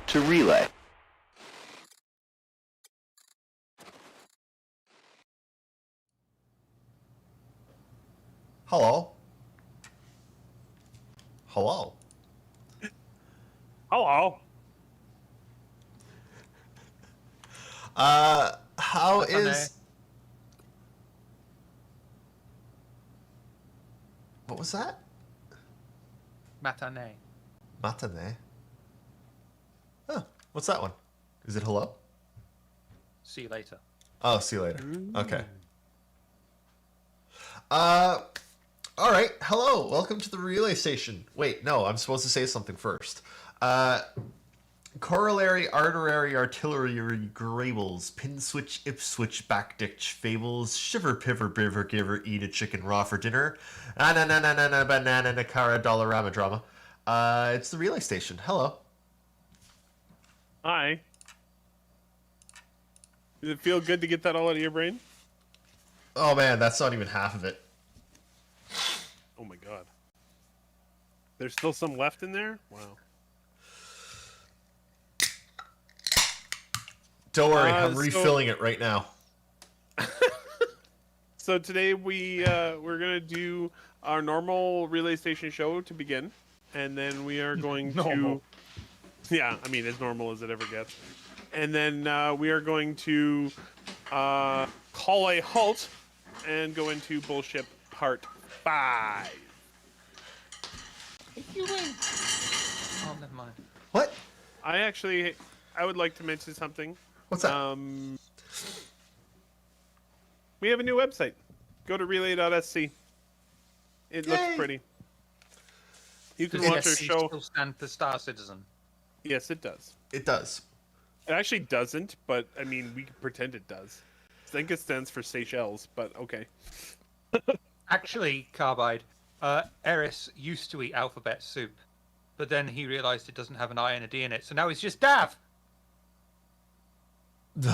to Relay. Hello. Hello. Hello. How is... What was that? Matinee. Matinee? Oh, what's that one? Is it hello? See you later. Oh, see you later. Okay. Alright, hello, welcome to the relay station. Wait, no, I'm supposed to say something first. Corollary, arterary, artillery, grables, pin switch, ip switch, backditch, fables, shiver, piver, biver, giver, eat a chicken raw for dinner, na banana, nakara, dollarama drama. It's the relay station. Hello. Hi. Does it feel good to get that all out of your brain? Oh man, that's not even half of it. Oh my god. There's still some left in there? Wow. Don't worry, I'm refilling it right now. So today we're gonna do our normal relay station show to begin, and then we are going to, yeah, I mean as normal as it ever gets, and then we are going to call a halt and go into Bullship Part 5. You win. Oh, never mind. What? I would like to mention something. What's that? We have a new website. Go to relay.sc. It looks Yay. pretty. You can Does watch our SC show. still stand for Star Citizen? Yes, it does. It does. It actually doesn't, but I mean, we can pretend it does. I think it stands for Seychelles, but okay. Actually, Carbide, Eris used to eat alphabet soup, but then he realized it doesn't have an I and a D in it, so now he's just Dav! Boo!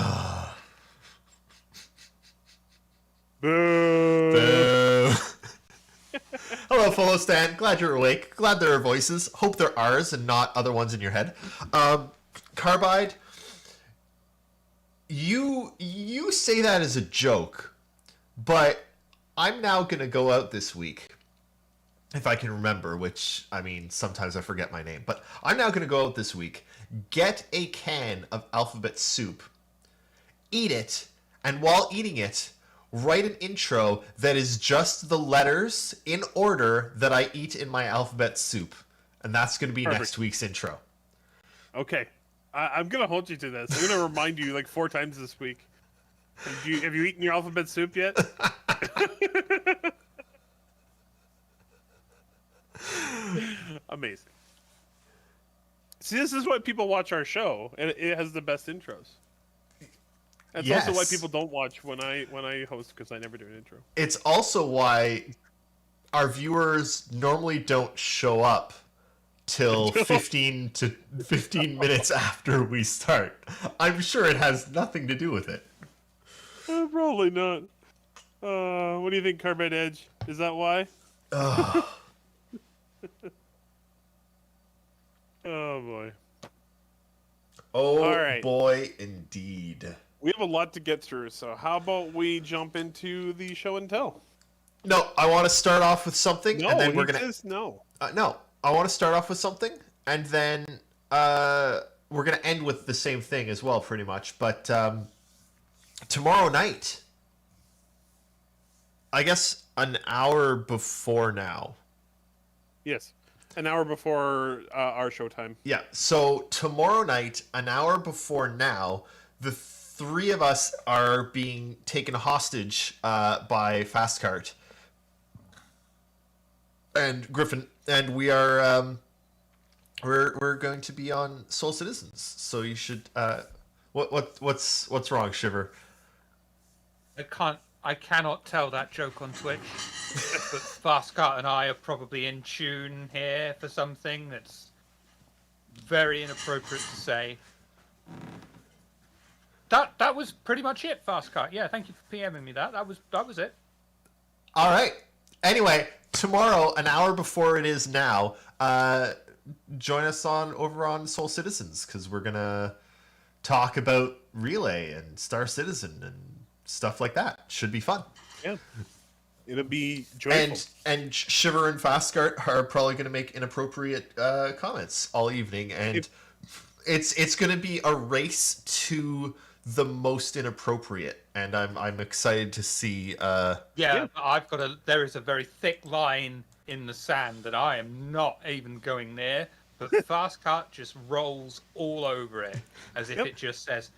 Boo. Hello, fellow Stan. Glad you're awake. Glad there are voices. Hope they're ours and not other ones in your head. Carbide, you say that as a joke, but I'm now gonna go out this week, if I can remember, which, I mean, sometimes I forget my name, but I'm now gonna go out this week, get a can of alphabet soup, eat it, and while eating it, write an intro that is just the letters in order that I eat in my alphabet soup. And that's going to be Perfect. Next week's intro. Okay. I'm going to hold you to this. I'm going to remind you like 4 times this week. Have you eaten your alphabet soup yet? Amazing. See, this is why people watch our show, and it has the best intros. That's also why people don't watch when I host, because I never do an intro. It's also why our viewers normally don't show up till 15 minutes after we start. I'm sure it has nothing to do with it. Probably not. What do you think, Carbide Edge? Is that why? Oh boy. Oh All right. boy, indeed. We have a lot to get through, so how about we jump into the show and tell? No, I want to start off with something, No, and then we're he gonna. says no. No, I want to start off with something, and then we're gonna end with the same thing as well, pretty much. But tomorrow night, I guess an hour before now. Yes, an hour before our showtime. Yeah, so tomorrow night, an hour before now, the 3 of us are being taken hostage by Fastcart and Griffin, and we are we're going to be on Soul Citizens. So you should what's wrong, Shiver? I cannot tell that joke on Twitch, but Fastcart and I are probably in tune here for something that's very inappropriate to say. That was pretty much it, Fastcart. Yeah, thank you for PMing me that. That was it. All right. Anyway, tomorrow, an hour before it is now, join us over on Soul Citizens, because we're gonna talk about Relay and Star Citizen and stuff like that. Should be fun. Yeah. It'll be joyful. And Shiver and Fastgart are probably going to make inappropriate comments all evening, and it's going to be a race to the most inappropriate, and I'm excited to see. Yeah, there is a very thick line in the sand that I am not even going near, but Fastcart just rolls all over it as if it just says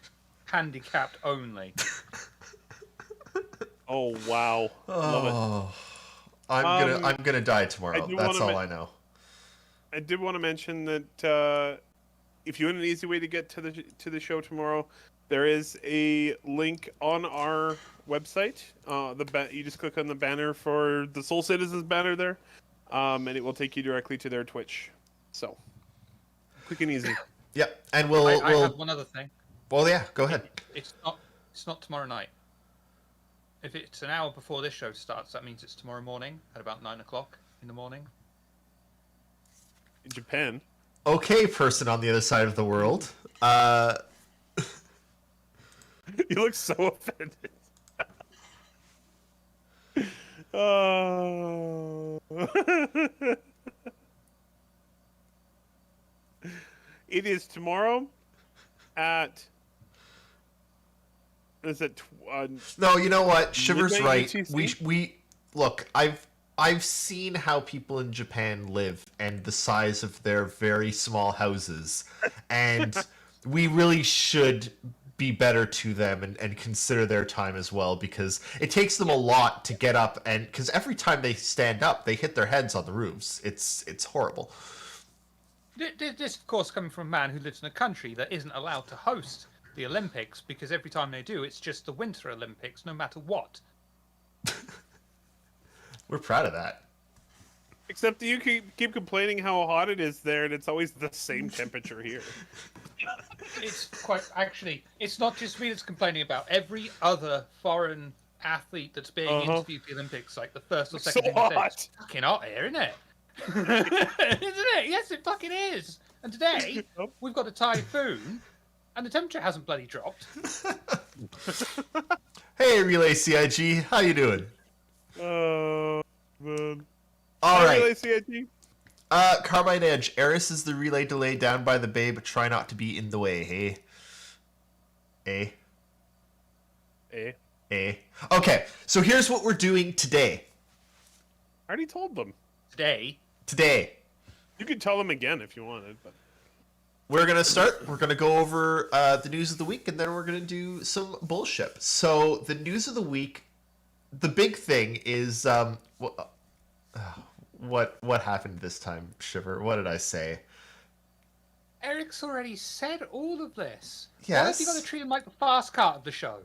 handicapped only. Oh wow! Love it. I'm gonna die tomorrow. That's all I know. I did want to mention that if you want an easy way to get to the show tomorrow, there is a link on our website. You just click on the banner for the Soul Citizens banner there, and it will take you directly to their Twitch. So quick and easy. Yep, and I have one other thing. Well, yeah, go ahead. It's not tomorrow night. If it's an hour before this show starts, that means it's tomorrow morning at about 9 o'clock in the morning. In Japan. Okay, person on the other side of the world. You look so offended. Oh. It is tomorrow at... Is it? No, you know what? Shiver's right. UTC? We look. I've seen how people in Japan live and the size of their very small houses, and we really should be better to them and consider their time as well, because it takes them a lot to get up, and because every time they stand up, they hit their heads on the roofs. It's horrible. This, of course, coming from a man who lives in a country that isn't allowed to host the Olympics, because every time they do, it's just the Winter Olympics, no matter what. We're proud of that. Except you keep complaining how hot it is there, and it's always the same temperature here. It's not just me that's complaining about. Every other foreign athlete that's being interviewed for the Olympics, like the first or second So thing they say, hot. it's fucking hot here, isn't it? Isn't it? Yes, it fucking is. And today, we've got a typhoon, and the temperature hasn't bloody dropped. Hey, Relay CIG, how you doing? Oh, man. All right. Relay CIG? Carbide Edge. Eris is the relay delay down by the bay, but try not to be in the way, hey? Okay, so here's what we're doing today. I already told them. Today. You could tell them again if you wanted, but... We're going to start. We're going to go over the news of the week, and then we're going to do some bullshit. So the news of the week, the big thing is... What happened this time, Shiver? What did I say? Eric's already said all of this. Yes. Why have you got to treat him like the fast cart of the show?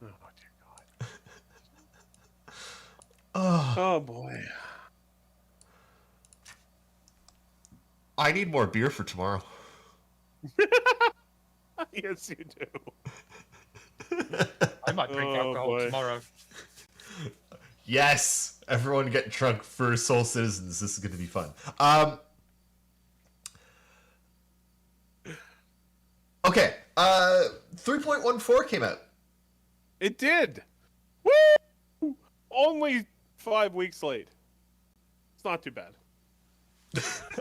Oh, dear God. Oh, boy. I need more beer for tomorrow. Yes, you do. I might drink alcohol tomorrow. Yes! Everyone get drunk for Soul Citizens. This is going to be fun. Okay. 3.14 came out. It did. Woo! Only 5 weeks late. It's not too bad.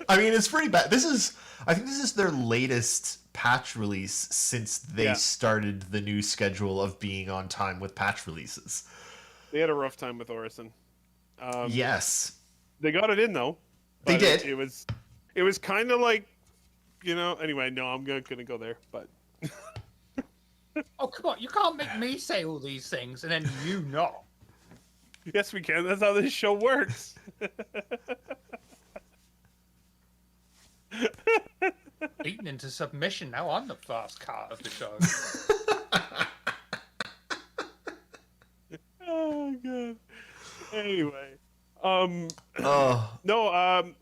I mean, it's pretty bad. I think this is their latest patch release since they started the new schedule of being on time with patch releases. They had a rough time with Orison. Yes. They got it in, though. They did. It was kind of like, anyway, no, I'm going to go there, but... Oh, come on. You can't make me say all these things and then you not. Yes, we can. That's how this show works. Beaten into submission. Now I'm the fast cart of the show. Oh, God. Anyway.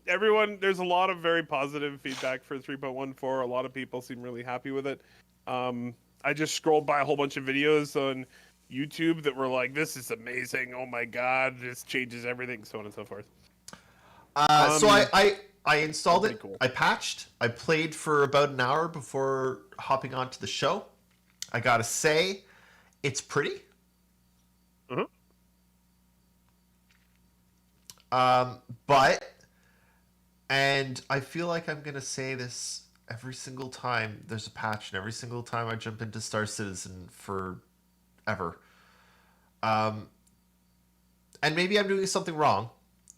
Everyone, there's a lot of very positive feedback for 3.14. A lot of people seem really happy with it. I just scrolled by a whole bunch of videos on YouTube that were like, this is amazing. Oh my God, this changes everything, so on and so forth. So I installed Pretty it. cool. I patched. I played for about an hour before hopping onto the show. I gotta say, it's pretty. Uh-huh. But, and I feel like I'm gonna say this every single time there's a patch, and every single time I jump into Star Citizen forever. And maybe I'm doing something wrong,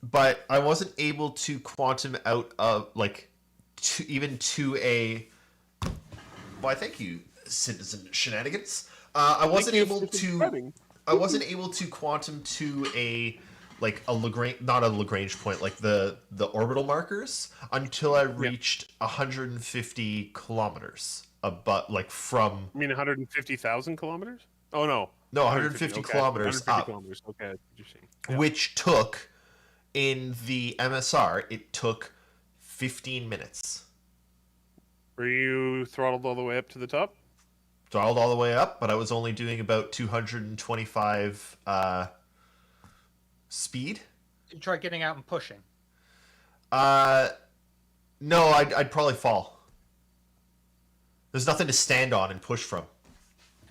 but I wasn't able to quantum out of like to a. Why? Thank you, Citizen Shenanigans. I wasn't Thank you able for to. subscribing. I wasn't able to quantum to a like a Lagrange, not a Lagrange point, like the orbital markers until I reached 150 kilometers, about like from I mean, 150,000 kilometers? Oh, no. no 150 okay. kilometers 150 up, kilometers. Okay, that's what you're saying. Yeah. which took in the MSR it took 15 minutes. Were you throttled all the way up to the top? Throttled all the way up, but I was only doing about 225 speed. Did you try getting out and pushing? No, I'd probably fall. There's nothing to stand on and push from.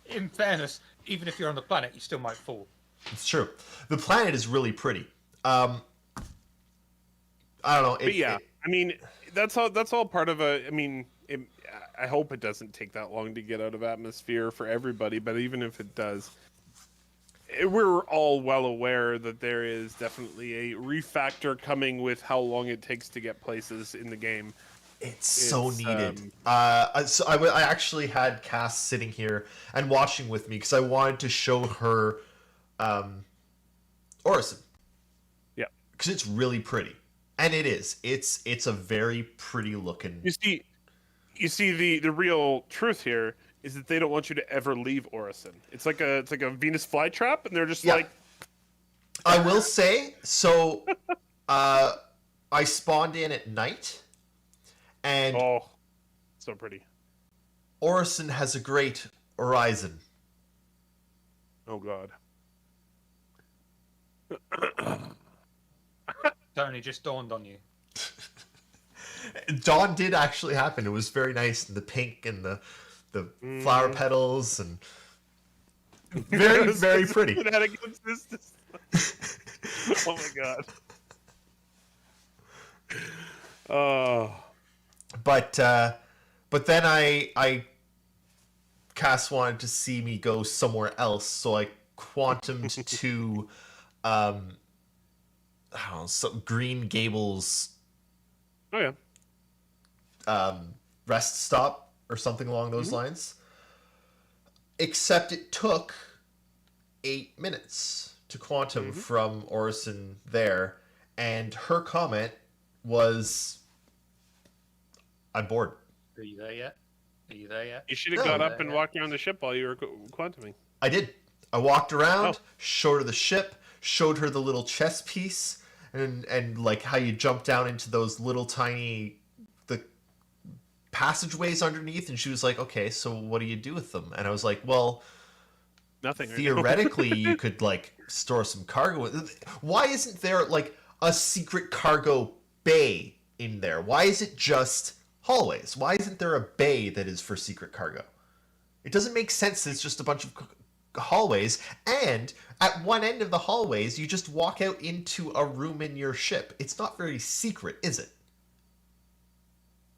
In fairness, even if you're on the planet, you still might fall. It's true. The planet is really pretty. I don't know. But yeah, I mean, that's all part of a. I mean, I hope it doesn't take that long to get out of atmosphere for everybody. But even if it does, we're all well aware that there is definitely a refactor coming with how long it takes to get places in the game. It's so needed. So I actually had Cass sitting here and watching with me because I wanted to show her Orison. Yeah, because it's really pretty, and it is. It's a very pretty looking. You see the real truth here is that they don't want you to ever leave Orison. It's like a Venus flytrap, and they're just Yeah. like. I will say so. I spawned in at night, and Oh, so pretty. Orison has a great horizon. Oh God. It only just dawned on you. Dawn did actually happen. It was very nice, and the pink and the flower petals and very very pretty. Oh my God. Oh. But then I Cass wanted to see me go somewhere else, so I quantumed to I don't know, some Green Gables Oh yeah. rest stop or something along those lines. Except it took 8 minutes to quantum from Orison there, and her comment was, "I'm bored." Are you there yet? Are you there yet? You should have No. got up and walked around the ship while you were quantuming. I did. I walked around, Oh. showed her the ship, showed her the little chess piece, and like how you jump down into those little tiny the passageways underneath, and she was like, "Okay, so what do you do with them?" And I was like, "Well, Nothing. Right now. theoretically, you could like store some cargo. Why isn't there like a secret cargo bay in there? Why is it just hallways? Why isn't there a bay that is for secret cargo? It doesn't make sense. It's just a bunch of hallways, and at one end of the hallways, you just walk out into a room in your ship. It's not very secret, is it?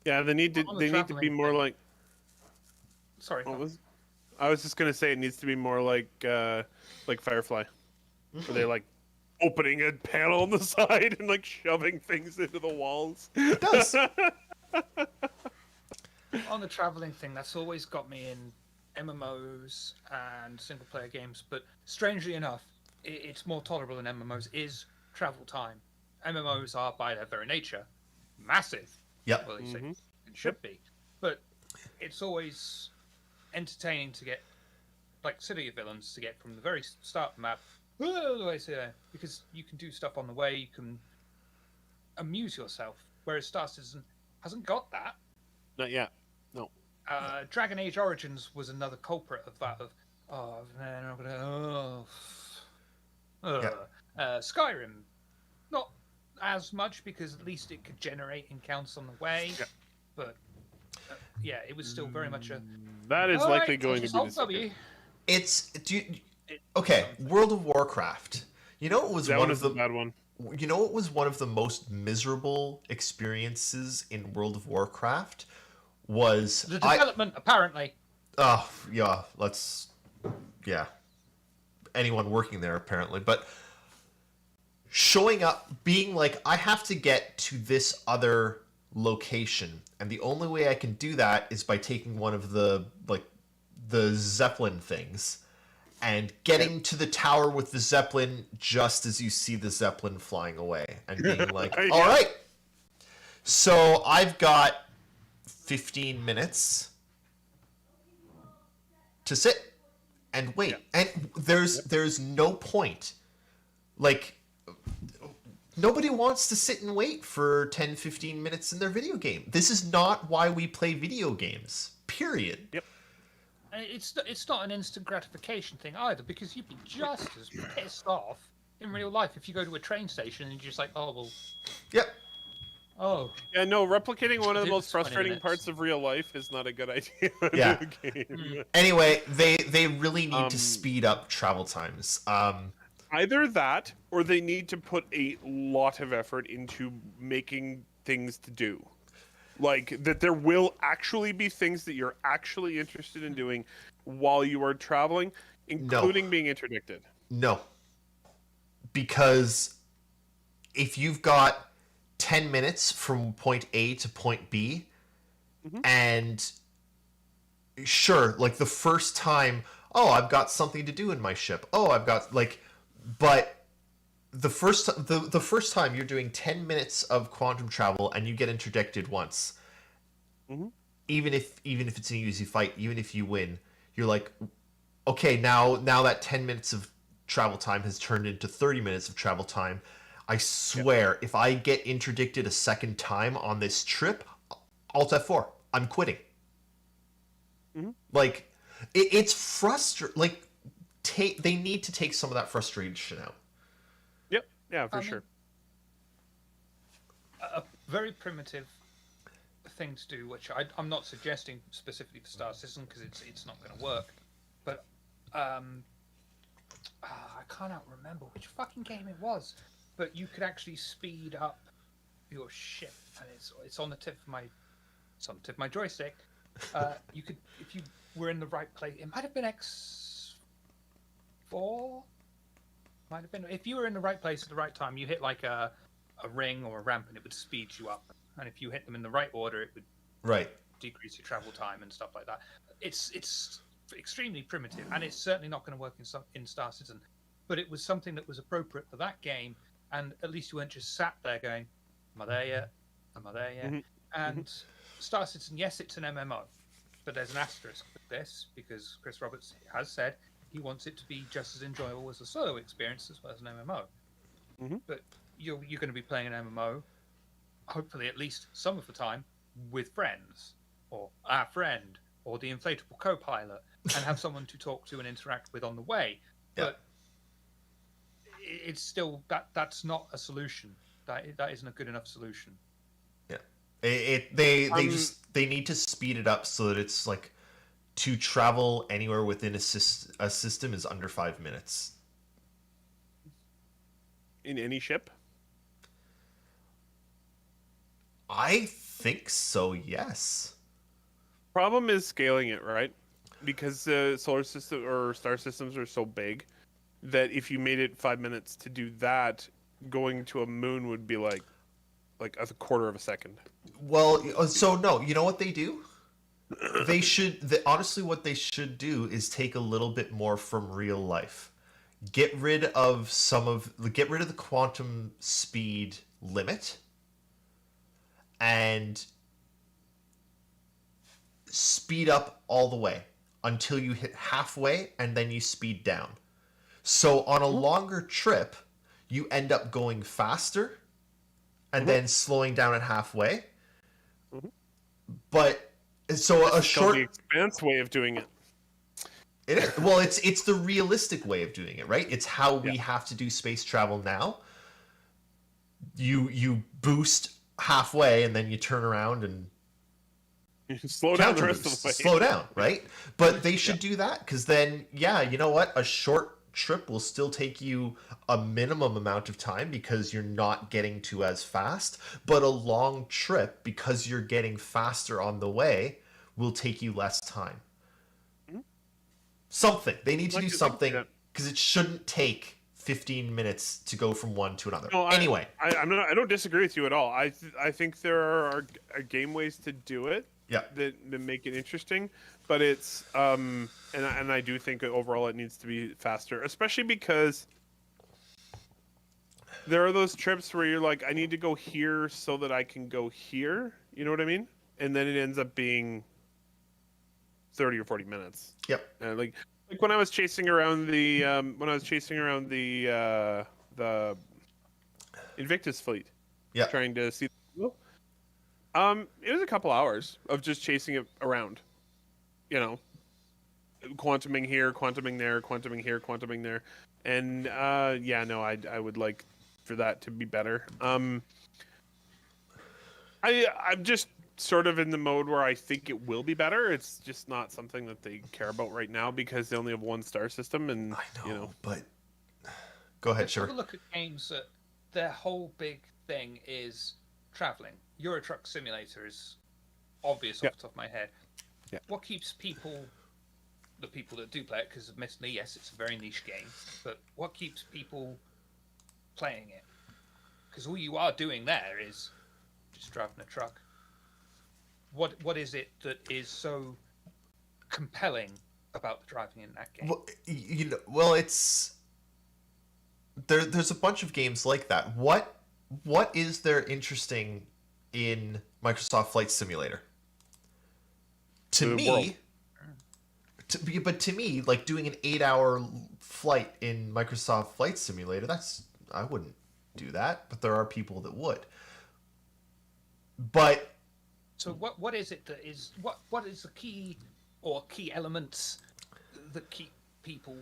Yeah, they need to. On the They need to be traveling more thing. like. Sorry. What was? I was just gonna say it needs to be more like Firefly, where they're like opening a panel on the side and like shoving things into the walls. It does. On the traveling thing, that's always got me in MMOs and single player games, but strangely enough, it's more tolerable than MMOs is travel time. MMOs are, by their very nature, massive. Yep. Well, at least it should be. But it's always entertaining to get, like City of Villains, to get from the very start of the map all the way to there, because you can do stuff on the way, you can amuse yourself, whereas Star Citizen hasn't got that. Not yet. No. Dragon Age Origins was another culprit of that. Skyrim, not as much because at least it could generate encounters on the way. Yeah. But yeah, it was still very much a. That is "All likely right, going to just be the hold W." second. It's It- okay. something. World of Warcraft. You know, it was That one one of is the. a bad one. You know, what was one of the most miserable experiences in World of Warcraft was The development, apparently. Oh yeah, yeah. Anyone working there apparently, but showing up, being like, I have to get to this other location, and the only way I can do that is by taking one of the Zeppelin things, and getting to the tower with the Zeppelin just as you see the Zeppelin flying away, and being like, Yeah. all right, so I've got 15 minutes to sit and wait, and there's no point, like, nobody wants to sit and wait for 10-15 minutes in their video game. This is not why we play video games, period. Yep. And it's not an instant gratification thing either, because you'd be just as pissed off in real life if you go to a train station and you're just like, oh well, Yep. oh Yeah, no, replicating one of the It most was 20 frustrating minutes. parts of real life is not a good idea in a Yeah. video game. Anyway, they really need to Um, speed up travel times. Either that, or they need to put a lot of effort into making things to do. Like, that there will actually be things that you're actually interested in doing while you are traveling, including being interdicted. No. Because if you've got 10 minutes from point A to point B, and sure, like the first time, oh, I've got something to do in my ship. Oh, I've got but the first time you're doing 10 minutes of quantum travel and you get interdicted once. Even if it's an easy fight, even if you win, you're like, okay, now that 10 minutes of travel time has turned into 30 minutes of travel time. I swear, if I get interdicted a second time on this trip, Alt F4, I'm quitting. Like, it's frustrating. Like, they need to take some of that frustration out. Yep. Yeah, for I mean, sure. a very primitive thing to do, which I'm not suggesting specifically for Star Citizen because it's not going to work, but I cannot remember which fucking game it was, but you could actually speed up your ship, and it's on the tip of my joystick. You could, if you were in the right place, it might have been X4. Might have been, if you were in the right place at the right time, you hit like a ring or a ramp, and it would speed you up. And if you hit them in the right order, it would decrease your travel time and stuff like that. It's extremely primitive, and it's certainly not going to work in Star Citizen. But it was something that was appropriate for that game, and at least you weren't just sat there going, "Am I there yet? Am I there yet?" And Star Citizen, yes, it's an MMO, but there's an asterisk with this because Chris Roberts has said he wants it to be just as enjoyable as a solo experience as well as an MMO. But you're going to be playing an MMO, hopefully at least some of the time, with friends, or our friend, or the inflatable co-pilot, and have someone to talk to and interact with on the way. Yeah. But it's still that's not a solution. That isn't a good enough solution. Yeah. They need to speed it up so that it's like, to travel anywhere within a system is under 5 minutes. In any ship? I think so, yes. Problem is scaling it, right? Because the solar system or star systems are so big that if you made it 5 minutes to do that, going to a moon would be like a quarter of a second. Well, so no, you know what they do? They should, honestly, what they should do is take a little bit more from real life. Get rid of the quantum speed limit and speed up all the way until you hit halfway, and then you speed down. So on a longer trip, you end up going faster and then slowing down at halfway. But so a short, the Expanse way of doing it. it is, well, it's the realistic way of doing it, right? It's how we have to do space travel now. you boost halfway and then you turn around and Slow down the counter rest of boost, the way. slow down, right? But they should do that, because then, yeah, you know what? A short trip will still take you a minimum amount of time because you're not getting to as fast. But a long trip, because you're getting faster on the way, will take you less time. Something. They need to do something, because it shouldn't take 15 minutes to go from one to another. No, Anyway, I'm not. I don't disagree with you at all. I think there are game ways to do it. yeah. That make it interesting, but it's and I do think overall it needs to be faster, especially because there are those trips where you're like, I need to go here so that I can go here. You know what I mean? And then it ends up being 30 or 40 minutes. Yep. Like when I was chasing around the the Invictus fleet, Yeah. trying to see. It was a couple hours of just chasing it around. You know, quantuming here, quantuming there, quantuming here, quantuming there, and yeah, no, I would like for that to be better. I'm just sort of in the mode where I think it will be better. It's just not something that they care about right now because they only have one star system, and I know, you know. but go ahead, Let's have sure. a look at games that their whole big thing is traveling. Euro Truck Simulator is obvious off the top of my head. Yeah. What keeps people, the people that do play it, because admittedly, yes, it's a very niche game, but what keeps people playing it? Because all you are doing there is just driving a truck. What is it that is so compelling about the driving in that game? Well, you know, well, it's there's a bunch of games like that. What is there interesting in Microsoft Flight Simulator? To me, but to me, like doing an 8-hour flight in Microsoft Flight Simulator, I wouldn't do that, but there are people that would. But so what is it that is what is the key or key elements that keep people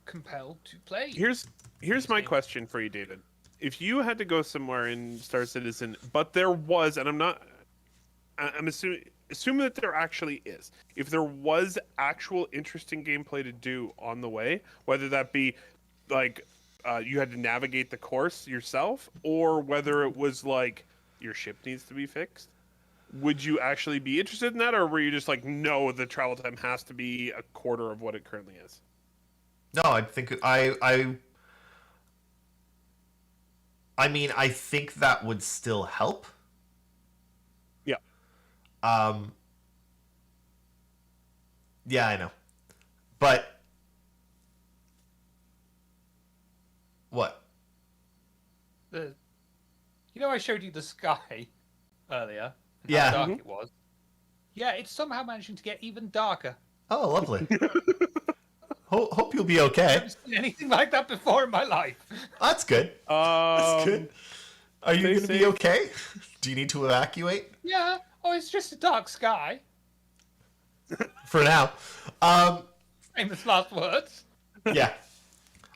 compelled to play? Here's my question for you, David. If you had to go somewhere in Star Citizen, but there was, and I'm assuming that there actually is. If there was actual interesting gameplay to do on the way, whether that be like you had to navigate the course yourself, or whether it was like your ship needs to be fixed, would you actually be interested in that, or were you just like, no, the travel time has to be a quarter of what it currently is? no, I think I mean, I think that would still help. Yeah. Yeah, I know. But what? You know, I showed you the sky earlier. And Yeah. How dark it was. Yeah, it's somehow managing to get even darker. Oh, lovely. Hope you'll be I okay. haven't seen anything like that before in my life. That's good. That's good. Are you stay going to be safe. okay? Do you need to evacuate? Yeah. Oh, it's just a dark sky. For now. Famous last words. Yeah.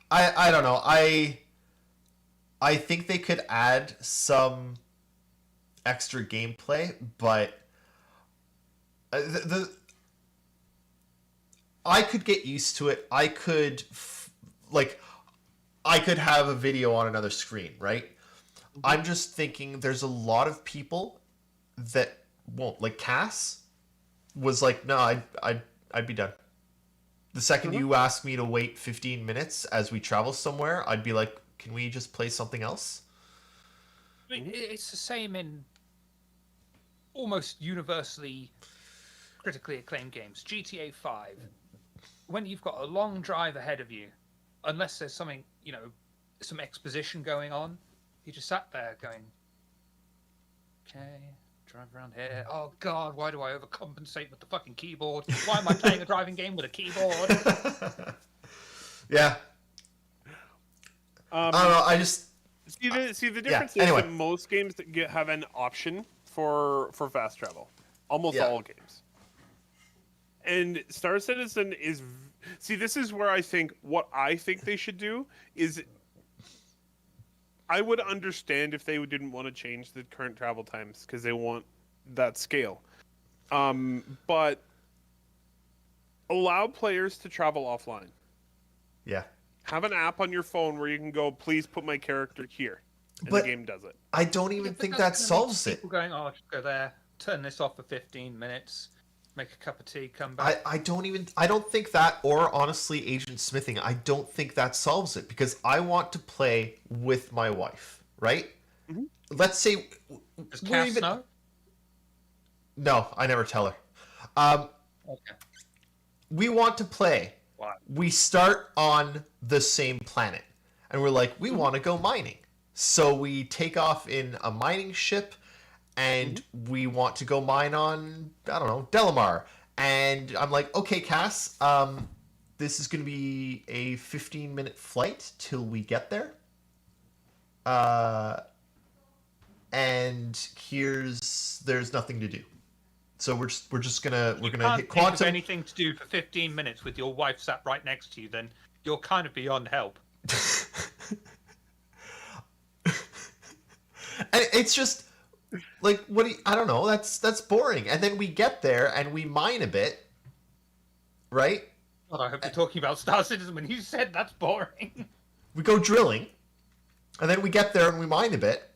I don't know. I think they could add some extra gameplay, but I could get used to it. I could have a video on another screen, right? I'm just thinking there's a lot of people that won't. Like Cass was like, no, I'd be done. The second you ask me to wait 15 minutes as we travel somewhere, I'd be like, can we just play something else? I mean, it's the same in almost universally critically acclaimed games. GTA 5. When you've got a long drive ahead of you, unless there's something, you know, some exposition going on, you just sat there going, okay, drive around here. Oh, God, why do I overcompensate with the fucking keyboard? Why am I playing a driving game with a keyboard? Yeah. I don't know. I just see the difference is anyway. that most games that have an option for fast travel. Almost all games. And Star Citizen is... See, this is where I think what I think they should do is I would understand if they didn't want to change the current travel times because they want that scale. But allow players to travel offline. Yeah. Have an app on your phone where you can go, please put my character here. And But the game does it. I don't even think that solves it. People going, I'll just go there, turn this off for 15 minutes, make a cup of tea, come back. I don't think that, or honestly agent smithing, I don't think that solves it, because I want to play with my wife, right? Mm-hmm. Let's say Does Cass know? No, I never tell her. Okay. We want to play. Wow. We start on the same planet, and we're like, we want to go mining. So we take off in a mining ship, and we want to go mine on, I don't know, Delamar. And I'm like, okay, Cass, this is going to be a 15-minute flight till we get there. And there's nothing to do. So we're gonna hit Think of quantum. anything to do for 15 minutes with your wife sat right next to you, then you're kind of beyond help. And it's just like, I don't know, that's boring. And then we get there and we mine a bit, right? God, I hope you're talking about Star Citizen when you said that's boring. We go drilling, and then we get there and we mine a bit.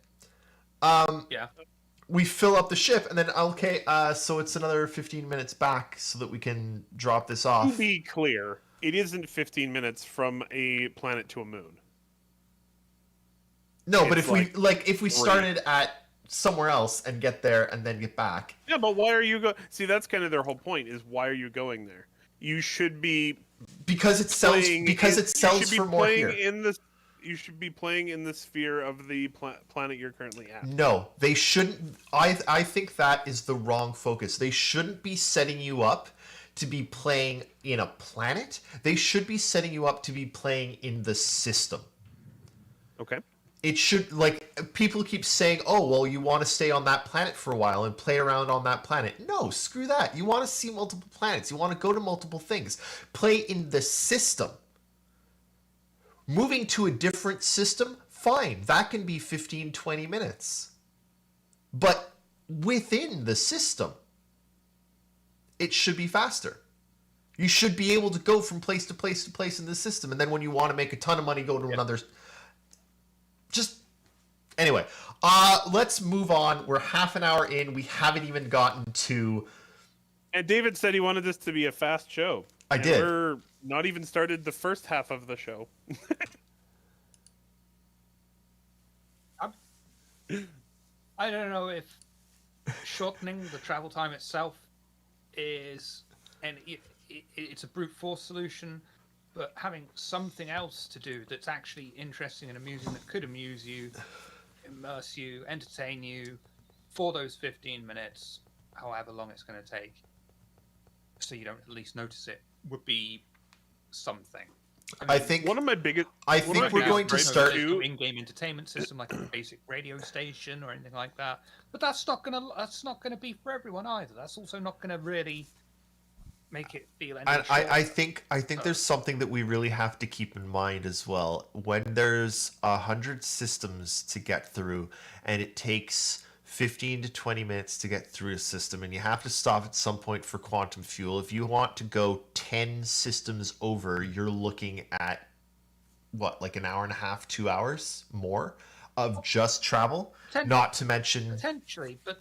Yeah. We fill up the ship, and then so it's another 15 minutes back so that we can drop this off. To be clear, it isn't 15 minutes from a planet to a moon. No, but It's if we started at somewhere else and get there and then get back. Yeah, but why are you See, that's kind of their whole point, is why are you going there? You should be because it sells for more here. You should be playing in the sphere of the planet you're currently at. No, they shouldn't. I think that is the wrong focus. They shouldn't be setting you up to be playing in a planet. They should be setting you up to be playing in the system. Okay. It should, like, people keep saying, oh, well, you want to stay on that planet for a while and play around on that planet. No, screw that. You want to see multiple planets. You want to go to multiple things. Play in the system. Moving to a different system, fine. That can be 15, 20 minutes. But within the system, it should be faster. You should be able to go from place to place to place in the system, and then when you want to make a ton of money, go to another... Anyway, let's move on. We're half an hour in. We haven't even gotten to... And David said he wanted this to be a fast show. I did. We're not even started the first half of the show. I don't know if shortening the travel time itself is... And it's a brute force solution, but having something else to do that's actually interesting and amusing, that could amuse you, immerse you, entertain you for those 15 minutes, however long it's going to take, so you don't at least notice it, would be something. I think one of my biggest... I think we're going to start... in-game entertainment system like a basic radio station or anything like that. But that's not gonna be for everyone either. That's also not gonna really make it feel any shorter. I think there's something that we really have to keep in mind as well. When there's 100 systems to get through, and it takes 15 to 20 minutes to get through a system, and you have to stop at some point for quantum fuel. If you want to go 10 systems over, you're looking at what, like an hour and a half, 2 hours more of just travel. Not to mention potentially, but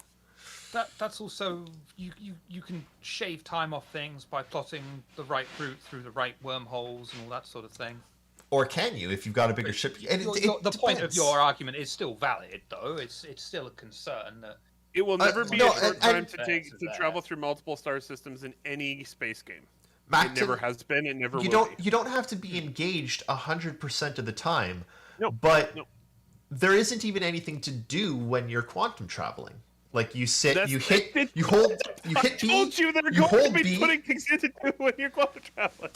that's also you can shave time off things by plotting the right route through the right wormholes and all that sort of thing. Or can you, if you've got a bigger ship? And the point of your argument is still valid, though. It's still a concern that it will never be a short time to travel through multiple star systems in any space game. It never has been. It never will be. You don't have to be engaged 100% of the time. But there isn't even anything to do when you're quantum traveling. Like you sit, you hit B. I told you they're going to be putting things into do when you're quantum traveling.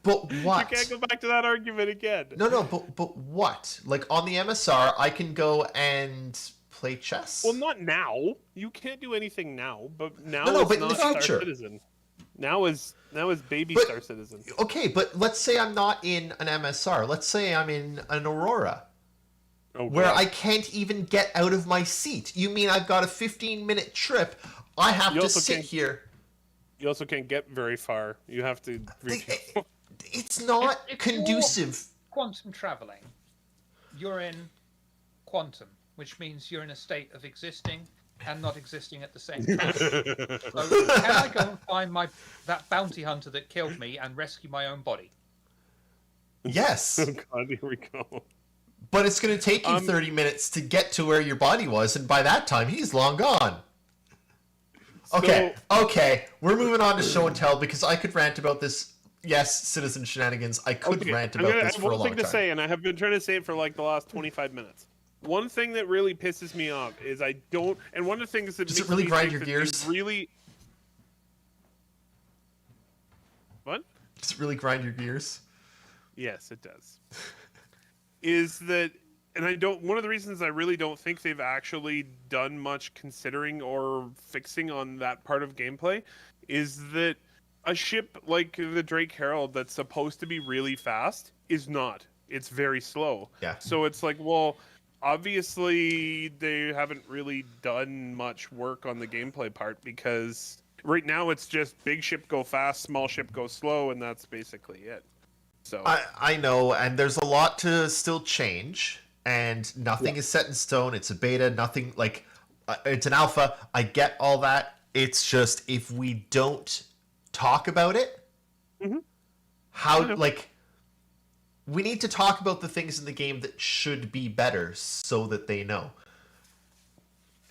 But what? You can't go back to that argument again. No. But what? Like on the MSR, I can go and play chess. Well, not now. You can't do anything now. But now but not in the future. Star Citizen. Now is baby Star Citizen. Okay, but let's say I'm not in an MSR. Let's say I'm in an Aurora. Oh, where God. I can't even get out of my seat. You mean I've got a 15-minute trip? I have You to also sit can't- here. You also can't get very far. You have to reach. It's not If conducive. Quantum traveling, you're in quantum, which means you're in a state of existing and not existing at the same time. So can I go and find that bounty hunter that killed me and rescue my own body? Yes. Oh God, here we go. But it's going to take you 30 minutes to get to where your body was, and by that time, he's long gone. Okay, we're moving on to show and tell because I could rant about this. Yes, citizen shenanigans. I could rant about this for a long time. I have one thing to say, and I have been trying to say it for like the last 25 minutes. One thing that really pisses me off is I don't, and one of the things that Does makes it really me grind think your that gears? they really. What? Does it really grind your gears? Yes, it does. Is that, and I don't. One of the reasons I really don't think they've actually done much considering or fixing on that part of gameplay is that a ship like the Drake Herald that's supposed to be really fast is not. It's very slow. Yeah. So it's like, well, obviously they haven't really done much work on the gameplay part because right now it's just big ship go fast, small ship go slow, and that's basically it. So I know, and there's a lot to still change, and nothing is set in stone. It's a beta, nothing like it's an alpha. I get all that. It's just if we don't talk about it, how like we need to talk about the things in the game that should be better so that they know.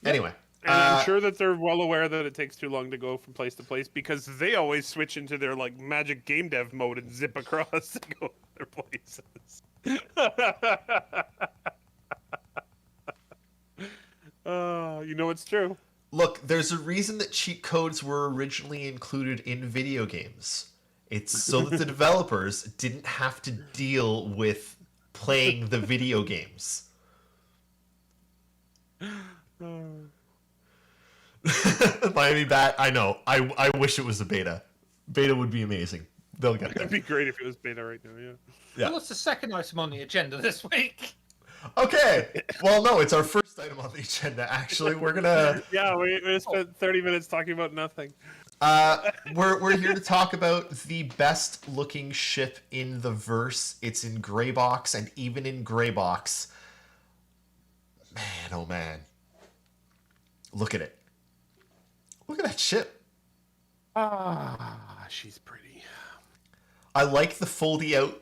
Anyway. And I'm sure that they're well aware that it takes too long to go from place to place because they always switch into their like magic game dev mode and zip across to go other places. You know it's true. Look, there's a reason that cheat codes were originally included in video games. It's so that the developers didn't have to deal with playing the video games. Miami Bat, I know. I wish it was a beta. Beta would be amazing. They'll get there. It'd be great if it was beta right now, yeah. Yeah. Well, what's the second item on the agenda this week? Okay. Well, no, it's our first item on the agenda, actually. We're gonna... Yeah, we spent 30 minutes talking about nothing. We're here to talk about the best looking ship in the verse. It's in gray box, and even in gray box, man, oh man, look at it. Look at that ship. She's pretty. I like the foldy out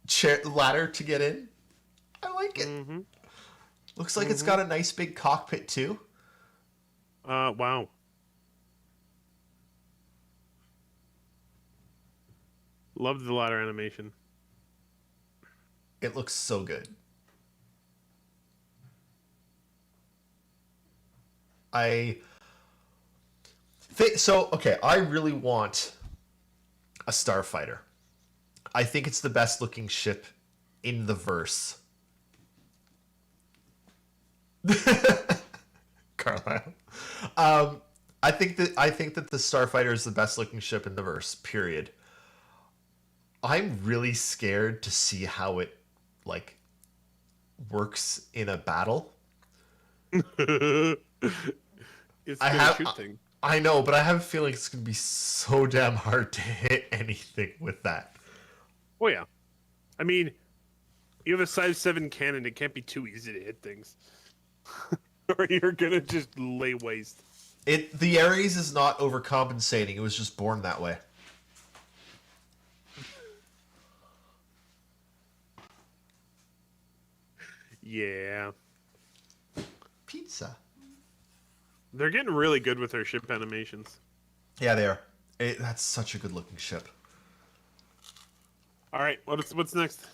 chair ladder to get in. I like it. Looks like it's got a nice big cockpit too. Wow. Loved the ladder animation. It looks so good. Okay, I really want a starfighter. I think it's the best looking ship in the verse. Carlisle. I think that the starfighter is the best looking ship in the verse. Period. I'm really scared to see how it like works in a battle. It's gonna shoot thing. I know, but I have a feeling it's gonna be so damn hard to hit anything with that. Oh yeah, I mean, you have a size 7 cannon. It can't be too easy to hit things, or you're gonna just lay waste. The Ares is not overcompensating. It was just born that way. Yeah. Pizza. They're getting really good with their ship animations. Yeah, they are. That's such a good looking ship. All right, what's next?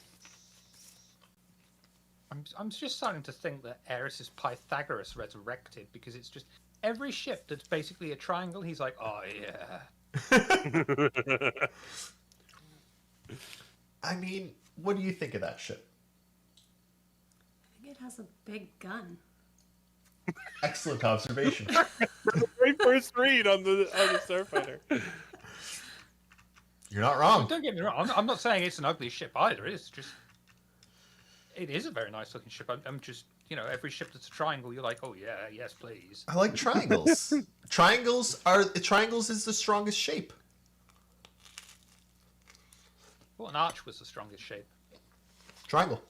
I'm just starting to think that Eris is Pythagoras resurrected because it's just every ship that's basically a triangle. He's like, oh yeah. I mean, what do you think of that ship? I think it has a big gun. Excellent observation. Very first read on the Starfighter. You're not wrong. Don't get me wrong. I'm not saying it's an ugly ship either. It's just It is a very nice looking ship. I'm just, every ship that's a triangle, you're like, oh yeah, yes, please. I like triangles. Triangles is the strongest shape. Well, an arch was the strongest shape. Triangle.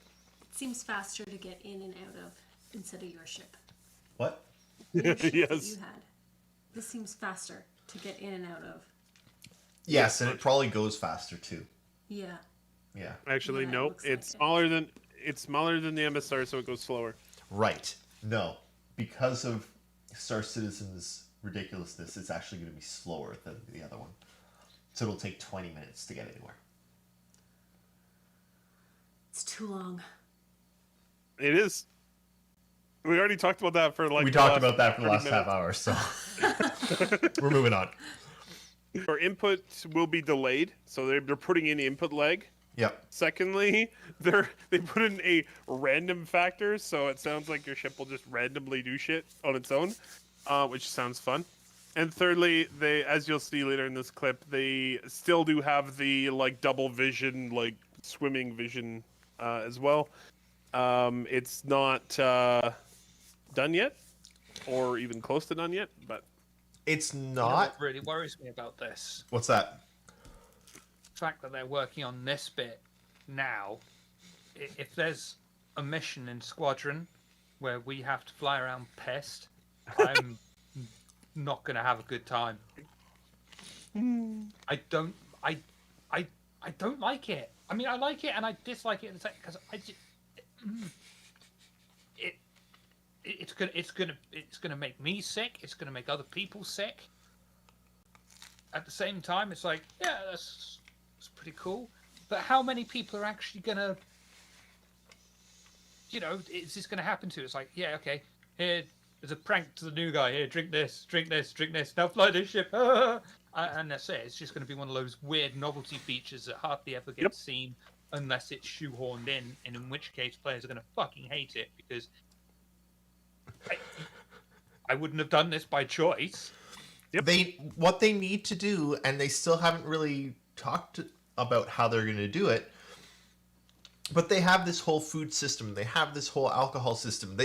It seems faster to get in and out of instead of your ship. What? Your ship that Yes. you had. This seems faster to get in and out of. Yes, and it probably goes faster too. Yeah. Yeah. Actually, Yeah, it no. looks like It's it. smaller than the MSR, so it goes slower. Right. No. Because of Star Citizen's ridiculousness, it's actually going to be slower than the other one. So it'll take 20 minutes to get anywhere. It's too long. It is. We already talked about that for like. We the talked last about that for the 30 last half hour, so we're moving on. Our input will be delayed, so they're putting in input lag. Yep. Secondly, they put in a random factor, so it sounds like your ship will just randomly do shit on its own, which sounds fun. And thirdly, as you'll see later in this clip, they still do have the like double vision, like swimming vision, as well. It's not done yet, or even close to done yet, but It's You know not. what really worries me about this? What's that? The fact that they're working on this bit now. If there's a mission in Squadron where we have to fly around pissed, I'm not gonna have a good time. I don't like it. I mean, I like it and I dislike it at the same because it's gonna make me sick. It's gonna make other people sick. At the same time, it's like, yeah, that's pretty cool. But how many people are actually gonna, is this gonna happen to? It's like, yeah, okay, here, there's a prank to the new guy. Here, drink this, drink this, drink this. Now fly this ship. And that's it. It's just gonna be one of those weird novelty features that hardly ever gets seen unless it's shoehorned in, and in which case players are gonna fucking hate it because I wouldn't have done this by choice. What they need to do, and they still haven't really talked about how they're going to do it, but they have this whole food system, they have this whole alcohol system.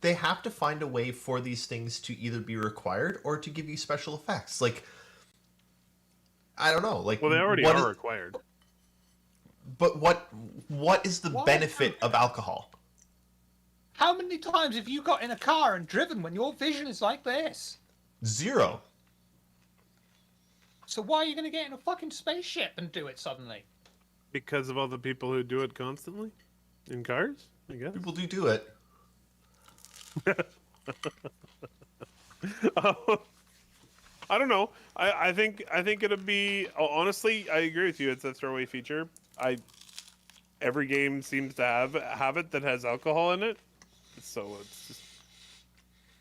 They have to find a way for these things to either be required or to give you special effects. Like, I don't know. Like, well, they already are required. But what is the benefit of alcohol? How many times have you got in a car and driven when your vision is like this? 0. So why are you going to get in a fucking spaceship and do it suddenly? Because of all the people who do it constantly in cars, I guess. People do it. I don't know. I think it'll be. Honestly, I agree with you. It's a throwaway feature. Every game seems to have it that has alcohol in it, so it's just.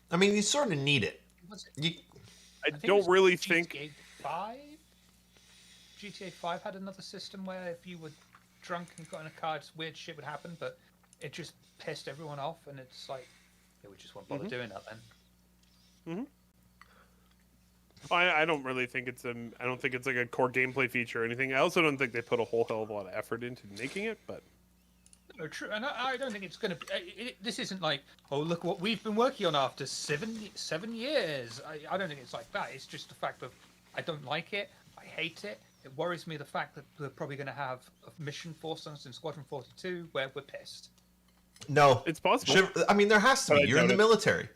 I mean, you sort of need it. I don't really think. GTA 5? GTA 5 had another system where if you were drunk and got in a car, just weird shit would happen, but it just pissed everyone off, and it's like, yeah, we just won't bother doing that then. I don't really think it's I don't think it's like a core gameplay feature or anything. I also don't think they put a whole hell of a lot of effort into making it, but. No, true, and I don't think it's going to. This isn't like, oh, look what we've been working on after 7 years. I don't think it's like that. It's just the fact of I don't like it. I hate it. It worries me the fact that they're probably going to have a mission force on us in Squadron 42 where we're pissed. No, it's possible. I mean, there has to be. You're in the military.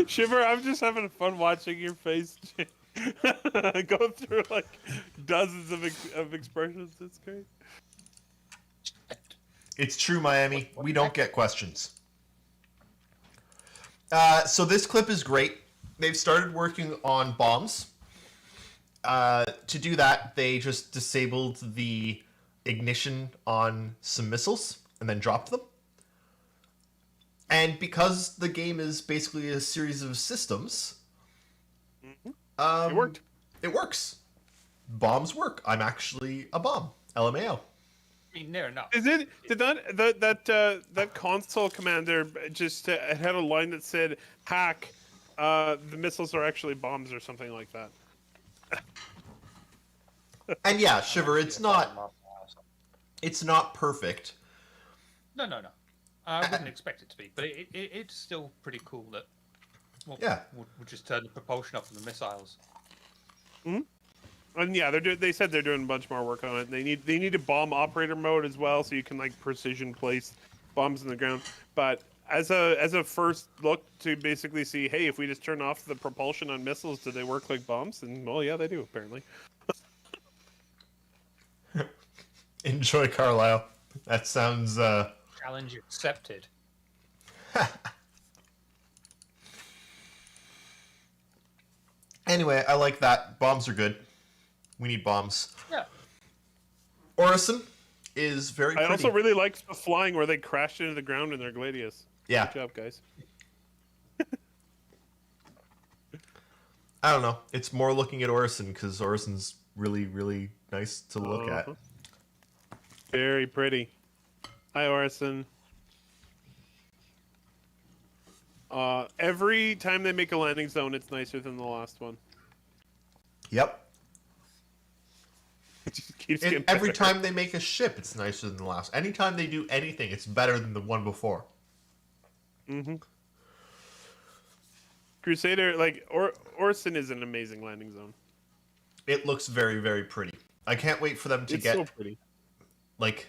Shiver, I'm just having fun watching your face go through like dozens of expressions. It's great. It's true, Miami. We don't get questions. So this clip is great. They've started working on bombs. To do that, they just disabled the ignition on some missiles and then dropped them. And because the game is basically a series of systems, It worked. It works. bombs work. I'm actually a bomb. LMAO. I mean, near enough. Is it did that console commander just it had a line that said hack? The missiles are actually bombs or something like that. And yeah, Shiver, it's not perfect. No. I wouldn't expect it to be, but it's still pretty cool that. Well, Yeah. we'll just turn the propulsion up on the missiles. And yeah, they said they're doing a bunch more work on it. They need a bomb operator mode as well, so you can like precision place bombs in the ground. But as a first look to basically see, hey, if we just turn off the propulsion on missiles, do they work like bombs? And well, yeah, they do apparently. Enjoy, Carlisle. That sounds. Challenge accepted. Anyway, I like that. Bombs are good. We need bombs. Yeah. Orison is very pretty. I also really liked the flying where they crashed into the ground in their Gladius. Yeah. Good job, guys. I don't know. It's more looking at Orison because Orison's really, really nice to look at. Very pretty. Hi, Orison. Every time they make a landing zone, it's nicer than the last one. Yep. It just keeps And getting every better. time they make a ship, it's nicer than the last. Anytime they do anything, it's better than the one before. Mm-hmm. Crusader, like Orison, is an amazing landing zone. It looks very, very pretty. I can't wait for them to It's get so pretty. like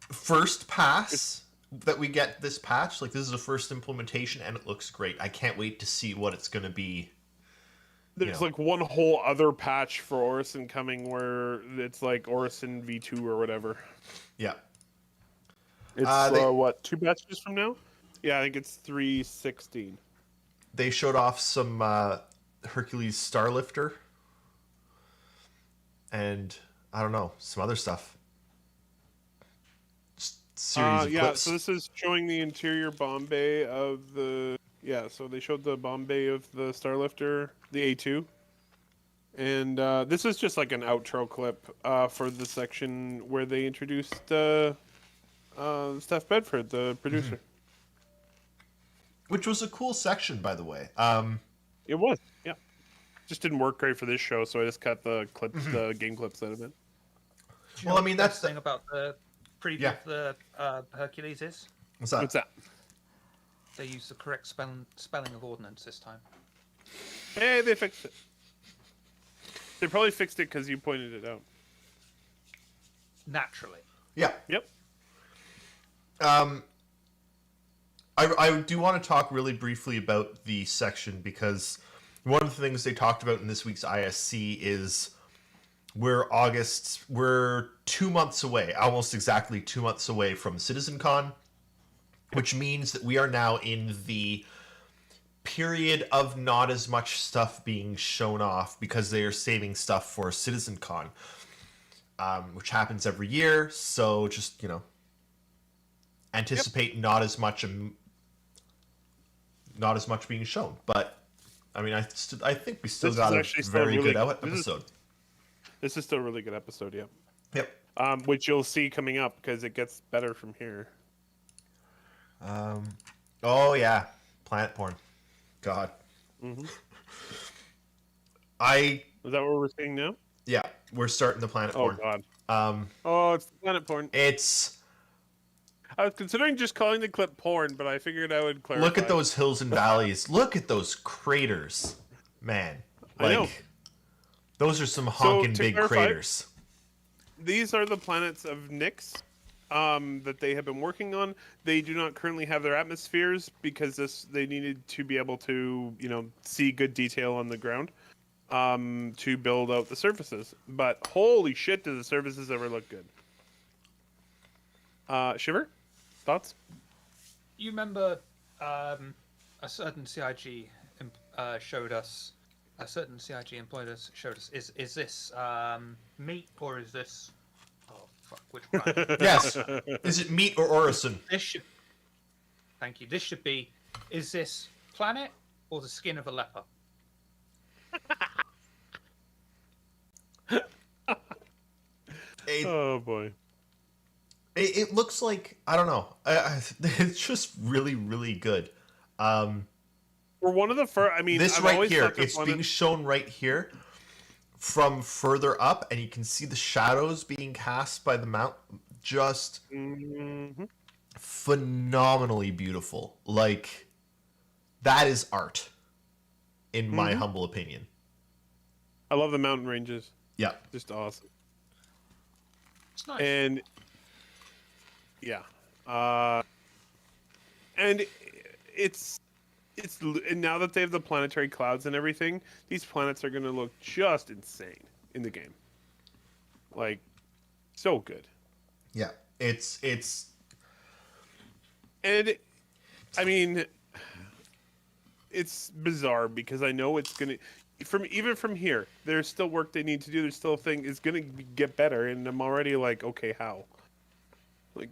first pass that we get this patch. Like this is a first implementation, and it looks great. I can't wait to see what it's going to be. There's like one whole other patch for Orison coming where it's like Orison V2 or whatever. Yeah. It's what, 2 patches from now? Yeah, I think it's 3.16. They showed off some Hercules Starlifter, and I don't know, some other stuff. Series of Yeah, clips. so this is showing the interior bomb bay of the... Yeah, so they showed the bomb bay of the Starlifter, the A2. And this is just like an outro clip for the section where they introduced Steph Bedford, the producer. Which was a cool section, by the way. It was, yeah. Just didn't work great for this show, so I just cut the clips, the game clips out of it. Well, I mean, that's the thing about the preview of the Hercules is What's that? What's that? they use the correct spelling of ordnance this time. Hey, they fixed it. They probably fixed it because you pointed it out. Naturally. Yeah. Yep. I do want to talk really briefly about the section because one of the things they talked about in this week's ISC is we're 2 months away, almost exactly 2 months away from CitizenCon, which means that we are now in the period of not as much stuff being shown off because they are saving stuff for CitizenCon, which happens every year. So just, anticipate not as much being shown. But I mean, I think we still got a very good episode. This is still a really good episode, yeah. Yep. Which you'll see coming up because it gets better from here. Oh yeah, planet porn. God. Mm-hmm. Is I that what we're seeing now? yeah, we're starting the planet porn. God. Oh, it's planet porn. it's I was considering just calling the clip porn, but I figured I would clarify. look at those hills and valleys. Look at those craters, man. I know. Those are some honking to big clarify, craters. These are the planets of Nyx that they have been working on. They do not currently have their atmospheres because they needed to be able to, see good detail on the ground to build out the surfaces. But holy shit, do the surfaces ever look good. Shiver? Thoughts? You remember a certain CIG showed us, a certain CIG employed us, showed us, is this meat or is this, oh fuck, which one? Yes. Is it meat or Orison? Thank you, this should be, is this planet or the skin of a leper? It, Oh boy. it looks like, I don't know. It's just really, really good. We're one of the first. I mean, This I've right always here, thought this it's one. being shown right here from further up, and you can see the shadows being cast by the mountain. Just Mhm. phenomenally beautiful. Like, that is art, in my Mhm. humble opinion. I love the mountain ranges. Yeah. Just awesome. It's nice. And yeah, uh, and and now that they have the planetary clouds and everything, these planets are going to look just insane in the game. Like, so good. Yeah. It's And I mean, it's bizarre because I know it's gonna from here. There's still work they need to do. There's still a thing. It's gonna get better, and I'm already like, okay, how? Like,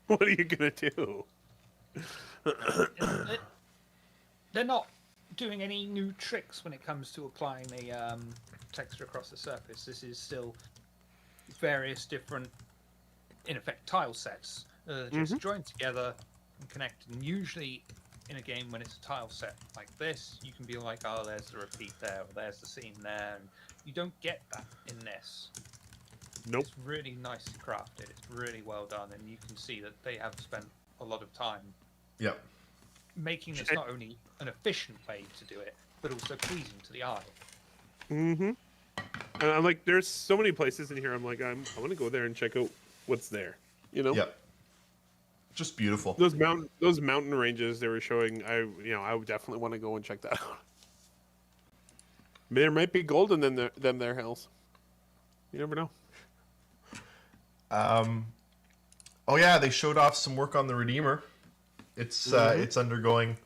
what are you gonna do? They're not doing any new tricks when it comes to applying the texture across the surface. This is still various different, in effect, tile sets just joined together and connected. And usually, in a game when it's a tile set like this, you can be like, "Oh, there's the repeat there, or there's the scene there." And you don't get that in this. Nope. It's really nicely crafted. It's really well done, and you can see that they have spent a lot of time yeah. making this not only an efficient way to do it, but also pleasing to the eye. Mm-hmm. And I'm like, there's so many places in here. I'm like, I want to go there and check out what's there. You know. Yeah. Just beautiful. Those mountain ranges they were showing. I would definitely want to go and check that out. There might be gold in them there hills. You never know. Oh yeah, they showed off some work on the Redeemer. It's undergoing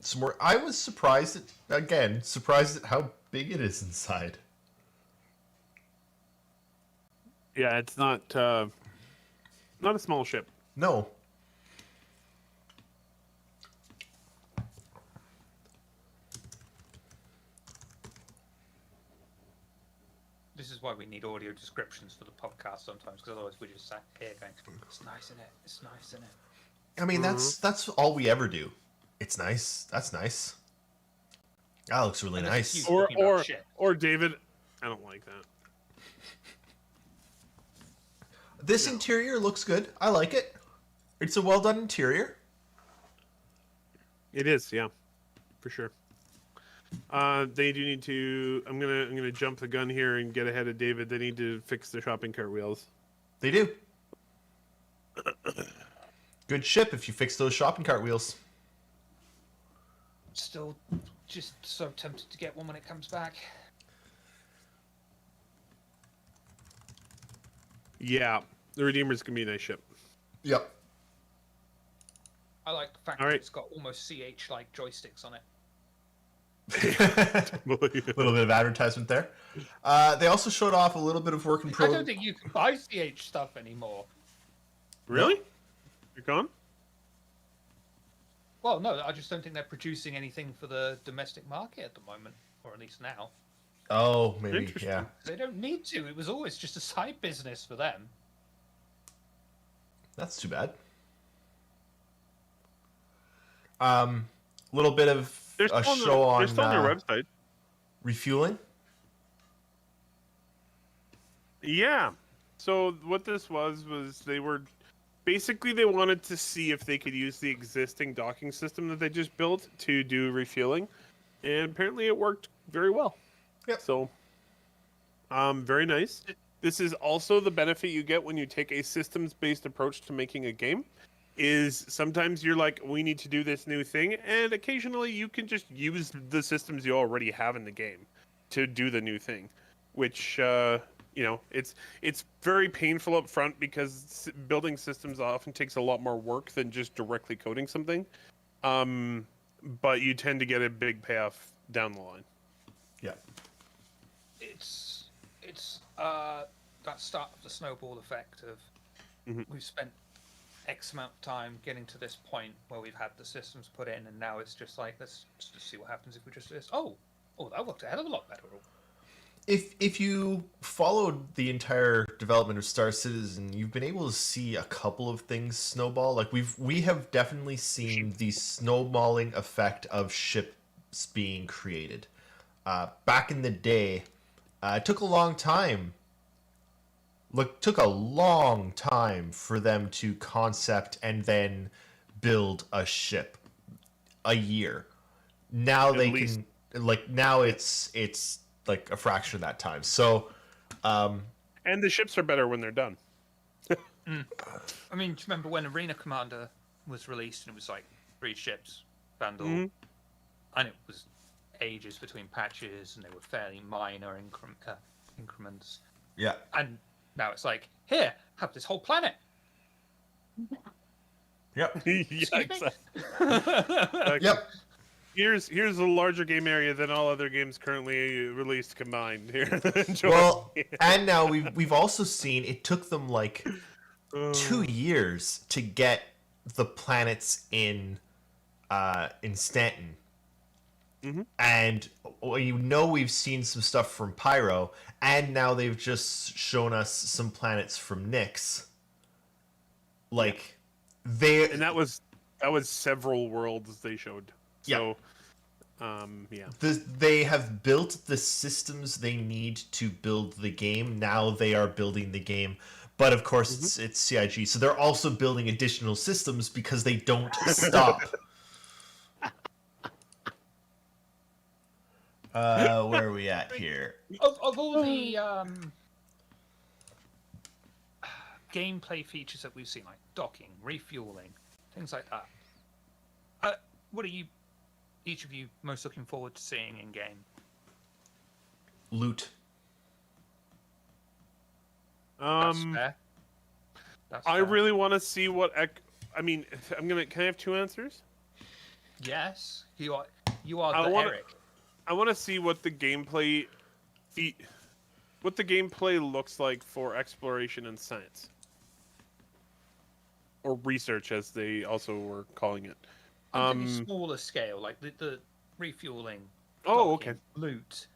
some work. I was surprised at how big it is inside. Yeah, it's not a small ship. No. This is why we need audio descriptions for the podcast sometimes, because otherwise we just sat here going, "It's nice in it. It's nice in it." I mean, that's all we ever do. It's nice. That's nice. That looks really And nice. it's talking about shit. Or David, I don't like that. This interior looks good. I like it. It's a well done interior. It is, yeah, for sure. They do need to. I'm gonna jump the gun here and get ahead of David. They need to fix the shopping cart wheels. They do. Good ship if you fix those shopping cart wheels. Still just so tempted to get one when it comes back. Yeah, the Redeemer's gonna be a nice ship. Yep. I like the fact All that right. it's got almost CH-like joysticks on it. A little bit of advertisement there. They also showed off a little bit of work in I pro. don't think you can buy CH stuff anymore. Really? You're gone? Well, no, I just don't think they're producing anything for the domestic market at the moment, or at least now. Oh, maybe. Interesting. Yeah. They don't need to. It was always just a side business for them. That's too bad. Little bit of They're a still show on they're still on their website. refueling. Yeah. So what this was they were basically they wanted to see if they could use the existing docking system that they just built to do refueling, and apparently it worked very well. Yep. So, very nice. This is also the benefit you get when you take a systems-based approach to making a game. Is sometimes you're like, we need to do this new thing, and occasionally you can just use the systems you already have in the game to do the new thing, which it's very painful up front because building systems often takes a lot more work than just directly coding something, but you tend to get a big payoff down the line. Yeah. It's that start of the snowball effect of we've spent X amount of time getting to this point where we've had the systems put in, and now it's just like, let's just see what happens if we just do this. Oh, that worked a hell of a lot better. if you followed the entire development of Star Citizen, you've been able to see a couple of things snowball. Like we have definitely seen the snowballing effect of ships being created. Back in the day, it took a long time. Look, took a long time for them to concept and then build a ship. A year. Now At they least. can now it's like a fraction of that time. So And the ships are better when they're done. I mean, do you remember when Arena Commander was released and it was like 3 ships bundle, Mhm. and it was ages between patches and they were fairly minor increments. yeah. And now it's like, here, have this whole planet. Yep. Yeah, Excuse me? exactly. Yep. Here's a larger game area than all other games currently released combined. Here, enjoy. Well, and now we've also seen it took them like Oh. 2 years to get the planets in Stanton. Mhm. And we've seen some stuff from Pyro, and now they've just shown us some planets from Nyx. Like they And that was several worlds they showed. So, yeah. they have built the systems they need to build the game. Now they are building the game. But of course, it's CIG, so they're also building additional systems because they don't stop. Where are we at here? Of all the gameplay features that we've seen, like docking, refueling, things like that, what are each of you most looking forward to seeing in game? Loot. That's fair. That's I fair. really want to see what. I mean, Can I have 2 answers? Yes, you are I the wanna- Eric. I want to see what the gameplay, looks like for exploration and science, or research, as they also were calling it. On a smaller scale, like the refueling. Oh, docking, okay. Loot,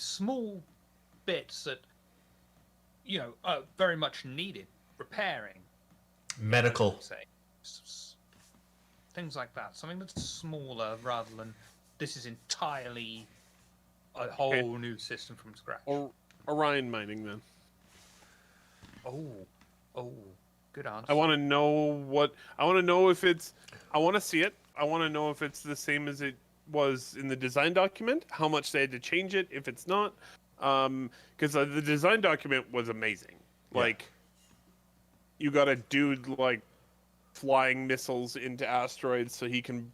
small bits that are very much needed. Repairing, Medical. say, things like that. Something that's smaller rather than this is entirely a whole new system from scratch. Or Orion mining then. Oh, good answer. I want to know if it's. I want to see it. I want to know if it's the same as it was in the design document. How much they had to change it. If it's not, because the design document was amazing. Yeah. Like, you got a dude like flying missiles into asteroids so he can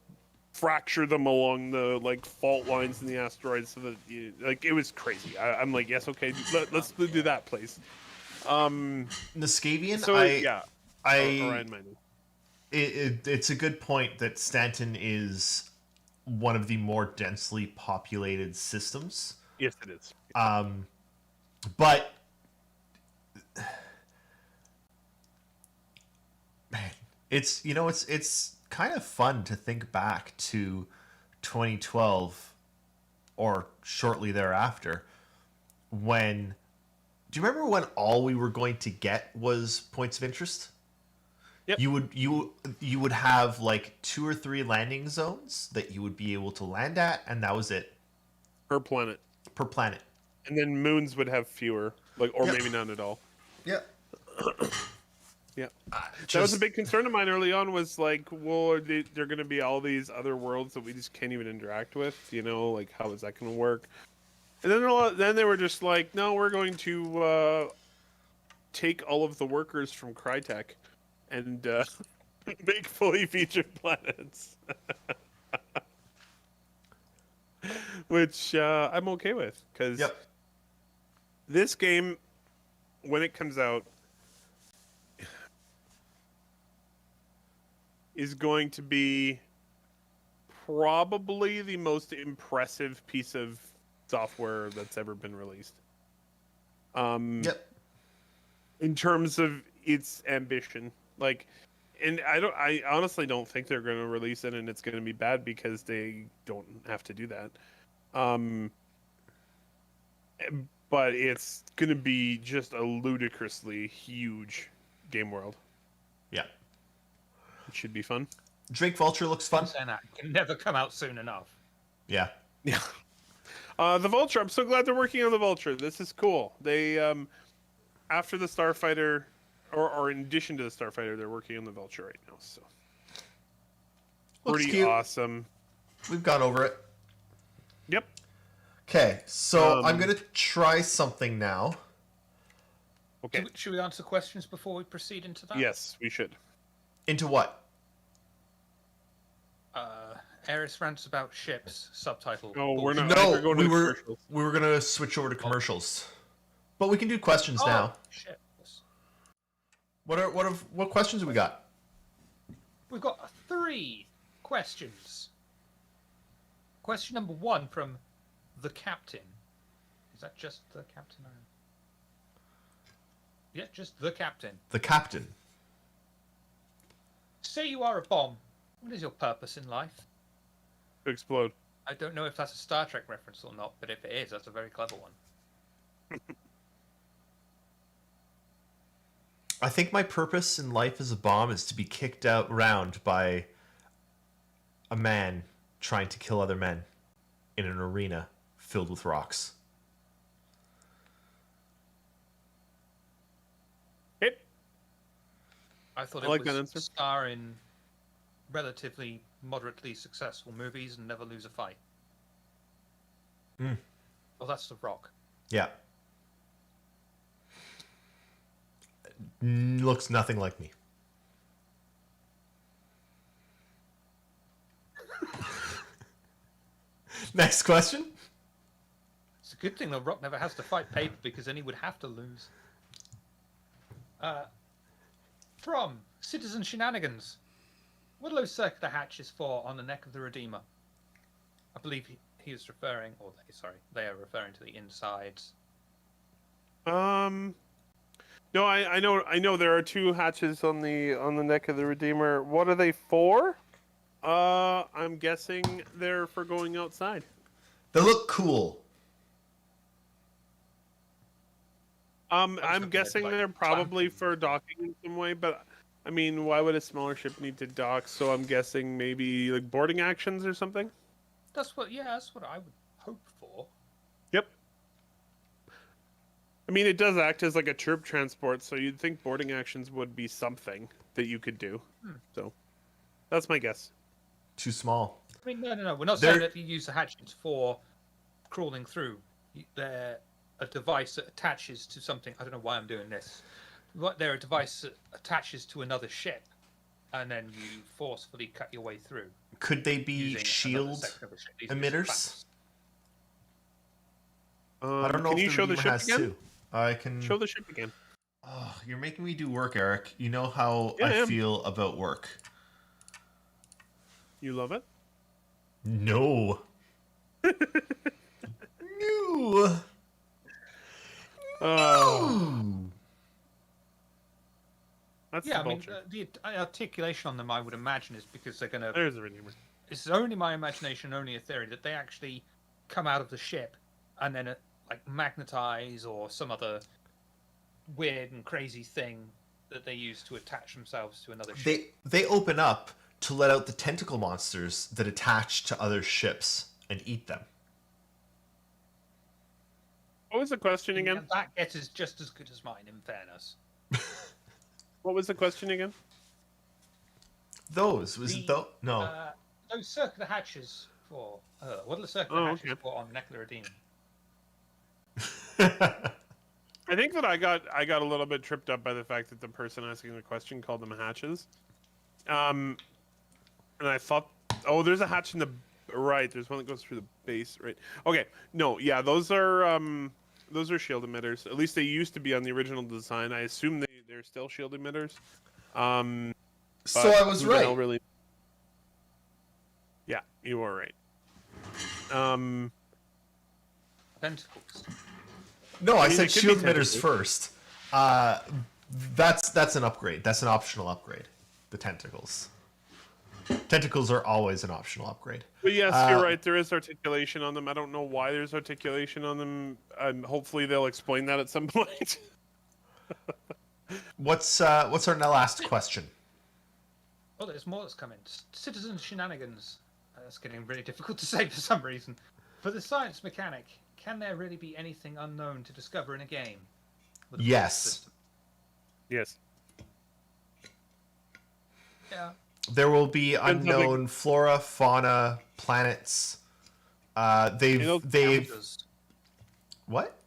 fracture them along the like fault lines in the asteroids, so that it was crazy. I'm like, yes, okay, let's do that, please. Niskavian, So Orion mining. it's a good point that Stanton is one of the more densely populated systems. Yes, it is. But man, it's kind of fun to think back to 2012 or shortly thereafter when do you remember when all we were going to get was points of interest? Yep. You would have like 2 or 3 landing zones that you would be able to land at, and that was it Per planet. per planet. And then moons would have fewer, or Yeah. maybe none at all. Yeah. Yeah. That was a big concern of mine early on, was like, well, are there going to be all these other worlds that we just can't even interact with? Like, how is that going to work? And then they were just like, no, we're going to take all of the workers from Crytek and make fully featured planets. Which I'm okay with, because Yep. this game, when it comes out, is going to be probably the most impressive piece of software that's ever been released. Yep. In terms of its ambition, and I honestly don't think they're going to release it and it's going to be bad, because they don't have to do that. but it's gonna be just a ludicrously huge game world. Yeah. It should be fun. Drake Vulture looks fun. saying that can never come out soon enough. Yeah. Yeah. The Vulture. I'm so glad they're working on the Vulture. This is cool. They after the Starfighter, or in addition to the Starfighter, they're working on the Vulture right now. So Looks pretty cute. awesome. We've gone over it. Yep. Okay, so I'm Um, gonna try something now. Okay. Should we answer questions before we proceed into that? Yes, we should. Into what? Eris rants about ships. Subtitle. Oh, we're not. No, we're going to we the were commercials. we were gonna switch over to commercials, but we can do questions now. Ships. What questions have we got? We've got 3 questions. Question number 1 from the captain. Is that just the captain? Yeah, just the captain. The captain. Say you are a bomb. What is your purpose in life? To explode. I don't know if that's a Star Trek reference or not, but if it is, that's a very clever one. I think my purpose in life as a bomb is to be kicked out round by a man trying to kill other men in an arena filled with rocks. Hit. I thought I it like that was answer. star in relatively moderately successful movies and never lose a fight. Mm. Well, that's The Rock. Yeah. Looks nothing like me. Next question. It's a good thing The Rock never has to fight paper because then he would have to lose. From Citizen Shenanigans. What are those circular hatches for on the neck of the Redeemer? I believe he is referring, or they are referring to the insides. No, I know there are 2 hatches on the neck of the Redeemer. What are they for? I'm guessing they're for going outside. They look cool. I'm looking at, guessing like, they're probably clamping. for docking in some way, but I mean, why would a smaller ship need to dock? So I'm guessing maybe like boarding actions or something. That's what I would hope for. Yep. I mean, it does act as like a troop transport, so you'd think boarding actions would be something that you could do. So that's my guess. Too small. I mean, no. We're not They're- saying that you use the hatches for crawling through. They're a device that attaches to something. I don't know why I'm doing this. They're a device that attaches to another ship, and then you forcefully cut your way through. Could they be using another shield section of the ship. These are just emitters? clamps. I don't know Can if you the show the Redeemer ship has again? two. I can. Show the ship again. Oh, you're making me do work, Eric. You know how Yeah, I I am. feel about work. You love it? No. No. That's Yeah, the I mean, vulture. the articulation on them, I would imagine, is because they're going to. There's the Redeemer. It's only my imagination, only a theory, that they actually come out of the ship and then like magnetize or some other weird and crazy thing that they use to attach themselves to another ship. They open up to let out the tentacle monsters that attach to other ships and eat them. What was the question again? And that guess is just as good as mine, in fairness. What was the question again? Those was it though? No. Those circular hatches for what are the circular hatches okay. for on the neck of the Redeemer? I think that I got a little bit tripped up by the fact that the person asking the question called them hatches. And I thought, oh, there's a hatch in the right. There's one that goes through the base, right? Okay, no, yeah, those are shield emitters. At least they used to be on the original design. I assume they're still shield emitters. So But I was who the hell right. really... Yeah, you were right. Tentacles. No, I mean, said it could shield be emitters tentacles. first. That's an upgrade. That's an optional upgrade. The tentacles. Tentacles are always an optional upgrade. But yes, you're right. There is articulation on them. I don't know why there's articulation on them, and hopefully they'll explain that at some point. What's our last question? Oh, there's more that's coming. Citizen shenanigans. That's getting really difficult to say for some reason. For the science mechanic, can there really be anything unknown to discover in a game? With a Yes. system? Yes. Yeah. There will be unknown flora, fauna, planets. They've Encounters. what?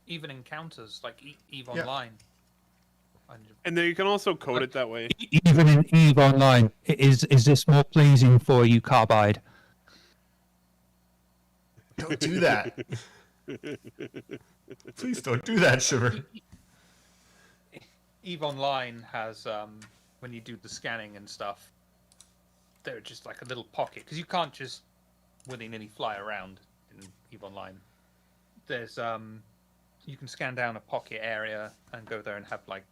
Even encounters like Eve Yeah. Online. And then you can also code it that way. Even in Eve Online, is this more pleasing for you, Carbide? Don't do that. Please don't do that, Shiver. Eve Online has when you do the scanning and stuff, they're just like a little pocket because you can't just willy-nilly fly around in Eve Online. There's you can scan down a pocket area and go there and have like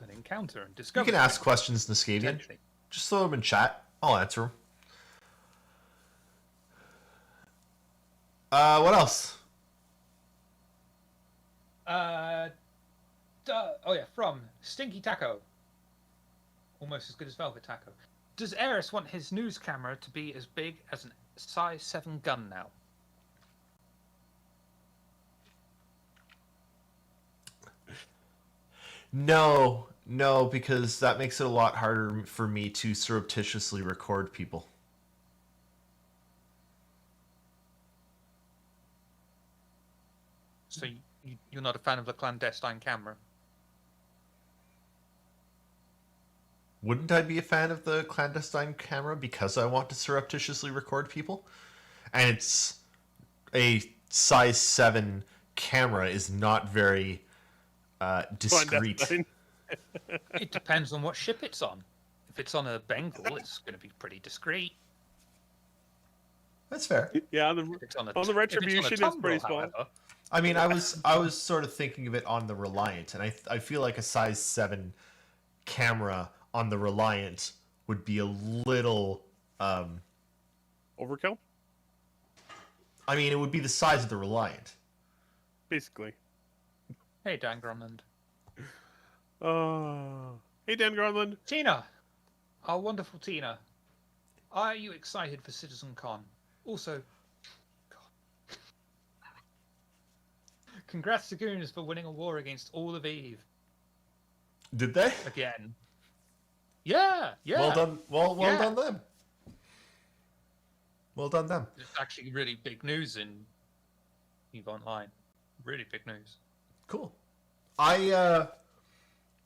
an encounter and discover. You can ask questions, Niskavian. Potentially. Just throw them in chat. I'll answer them. What else? Oh yeah, from Stinky Taco. Almost as good as Velvet Taco. Does Eris want his news camera to be as big as a size 7 gun now? No, because that makes it a lot harder for me to surreptitiously record people. So you're not a fan of the clandestine camera? Wouldn't I be a fan of the clandestine camera because I want to surreptitiously record people? And it's a size 7 camera is not very discreet. Clandestine. It depends on what ship it's on. If it's on a Bengal, it's going to be pretty discreet. That's fair. Yeah, If it's on a, on the Retribution, if it's, on a it's pretty Tumbrel, small. however, I mean, I was sort of thinking of it on the Reliant, and I feel like a size 7 camera on the Reliant would be a little. Overkill, I mean, it would be the size of the Reliant. basically. Hey, Dan Gromland. Hey, Dan Garland. Tina! Our wonderful Tina. Are you excited for Citizen Con? Also, God. Congrats to Gooners for winning a war against all of Eve. Did they? Again. Yeah! Well done. Well Yeah. done them. Well done them. It's actually really big news in Eve Online. Really big news. Cool. I'm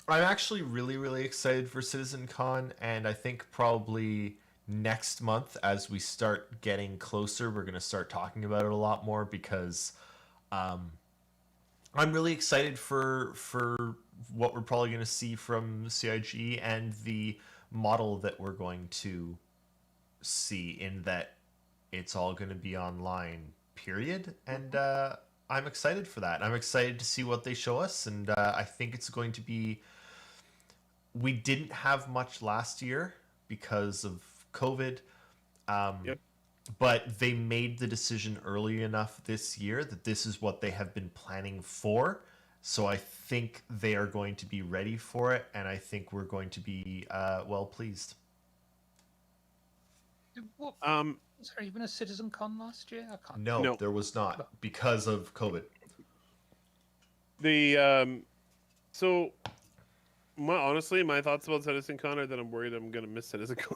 actually really excited for CitizenCon, and I think probably next month as we start getting closer, we're gonna start talking about it a lot more because I'm really excited for what we're probably gonna see from CIG and the model that we're going to see, in that it's all gonna be online, period. And I'm excited for that. I'm excited to see what they show us, and I think it's going to be. We didn't have much last year because of COVID, Yep. but they made the decision early enough this year that this is what they have been planning for. So I think they are going to be ready for it, and I think we're going to be well pleased. What, Um, was there even a Citizen Con last year? I can't. No, No. there was not because of COVID. So, honestly, my thoughts about CitizenCon are that I'm worried I'm gonna miss CitizenCon.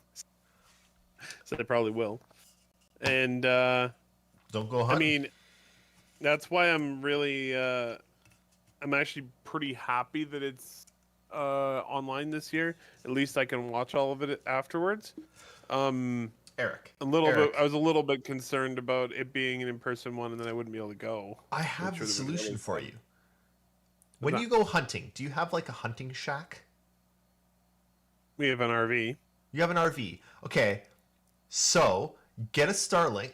So I probably will. And Don't go hunting. I mean, that's why I'm really, I'm actually pretty happy that it's online this year. At least I can watch all of it afterwards. Eric, I was a little bit concerned about it being an in-person one, and then I wouldn't be able to go. I have Which the would've been solution really for fun. you. When that? you go hunting, do you have like a hunting shack? We have an RV. You have an RV. Okay. So, get a Starlink,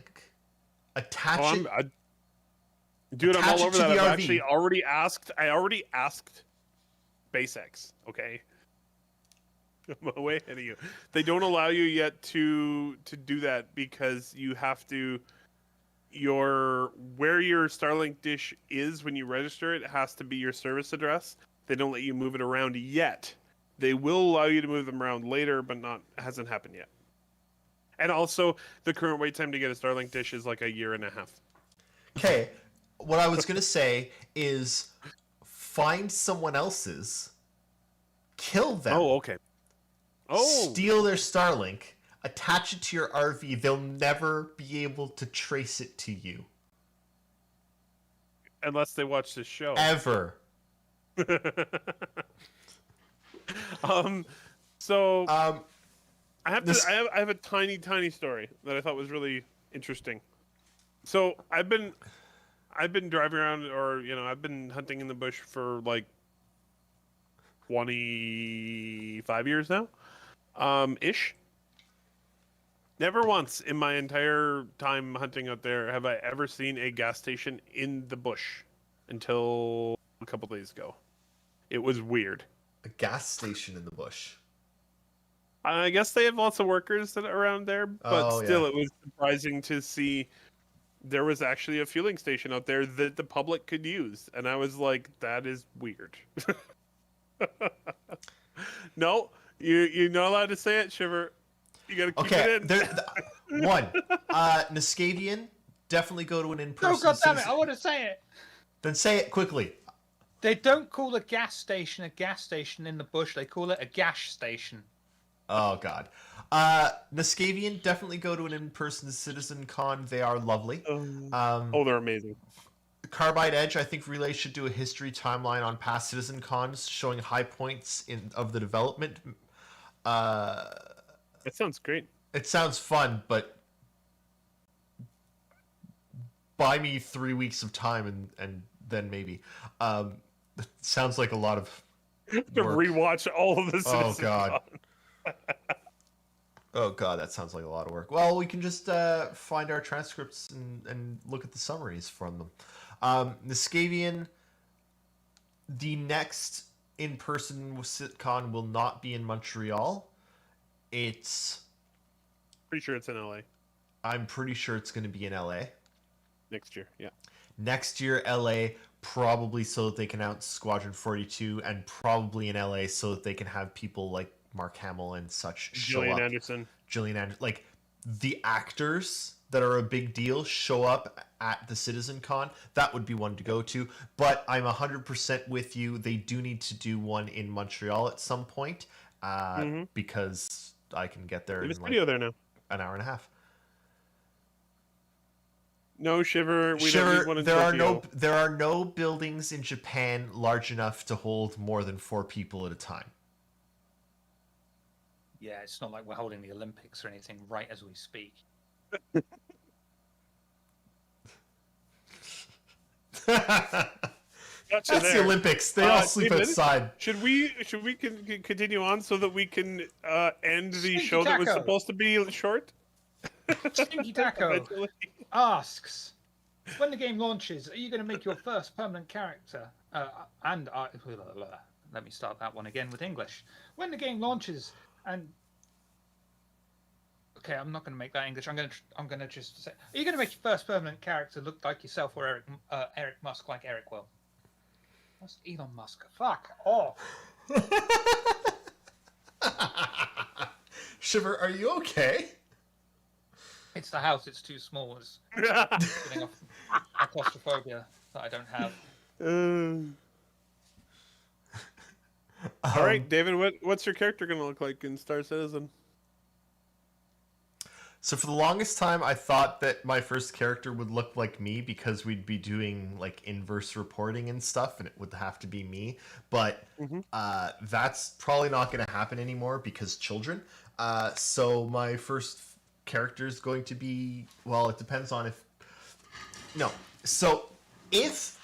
attach Oh, it. Dude, I'm Attach all it over to that. the I've RV. actually already asked. I already asked SpaceX. Okay. I'm way ahead of you. They don't allow you yet to do that because you have to where your Starlink dish is when you register it has to be your service address. They don't let you move it around yet. They will allow you to move them around later, but hasn't happened yet. And also, the current wait time to get a Starlink dish is like a year and a half. Okay, what I was gonna say is find someone else's, kill them. Oh, okay. Oh, Steal their Starlink, attach it to your RV. They'll never be able to trace it to you. unless they watch this show. Ever. So Um, I have this- I have a tiny story that I thought was really interesting. So I've been driving around, or I've been hunting in the bush for like 25 years now, ish. Never once in my entire time hunting out there have I ever seen a gas station in the bush until a couple days ago. It was weird. a gas station in the bush. I guess they have lots of workers that are around there, but Oh, still, yeah. it was surprising to see there was actually a fueling station out there that the public could use, and I was like, "That is weird." No, you're not allowed to say it, Shiver. You gotta keep Okay, it in. one. Niskavian, definitely go to an in-person. Oh god damn it! citizen- I want to say it. Then say it quickly. They don't call a gas station in the bush. They call it a gash station. Oh god. Niskavian, definitely go to an in-person citizen con. They are lovely. Oh, they're amazing. Carbide Edge, I think Relay should do a history timeline on past citizen cons showing high points of the development. That sounds great. It sounds fun, but buy me 3 weeks of time and then maybe. It sounds like a lot of To work. rewatch all of the Oh Citizen god. Con. Oh god, that sounds like a lot of work. Well, we can just find our transcripts and look at the summaries from them. Niskavian, the next in-person sitcon will not be in Montreal. Pretty sure it's in LA I'm pretty sure it's going to be in LA. next year. Yeah. Next year, LA, probably so that they can announce Squadron 42, and probably in LA so that they can have people like Mark Hamill and such show Gillian up. Anderson. Gillian Anderson, like the actors that are a big deal show up at the Citizen Con. That would be one to go to. But I'm 100% with you. They do need to do one in Montreal at some point, because I can get there They have in a like studio there now. an hour and a half. No, Shiver. We don't Sure, need one in there Tokyo. there are no buildings in Japan large enough to hold more than 4 people at a time. Yeah, it's not like we're holding the Olympics or anything right as we speak. Gotcha That's there. the Olympics. They all sleep David, outside. Should we continue on so that we can end the Stinky show that was Taco. supposed to be short? Stinky Taco Eventually. asks, when the game launches, are you going to make your first permanent character? Let me start that one again with English. When the game launches, and okay, I'm not going to make that English. I'm going to just say, are you going to make your first permanent character look like yourself or Eric Musk like Eric will? That's Elon Musk. Fuck off. Shiver, are you okay? It's the house. It's too small. It's getting off a claustrophobia that I don't have. All right, David. What's your character going to look like in Star Citizen? So for the longest time, I thought that my first character would look like me because we'd be doing like inverse reporting and stuff, and it would have to be me. But that's probably not going to happen anymore because children. So my first character is going to be, well, it depends on if... No. So if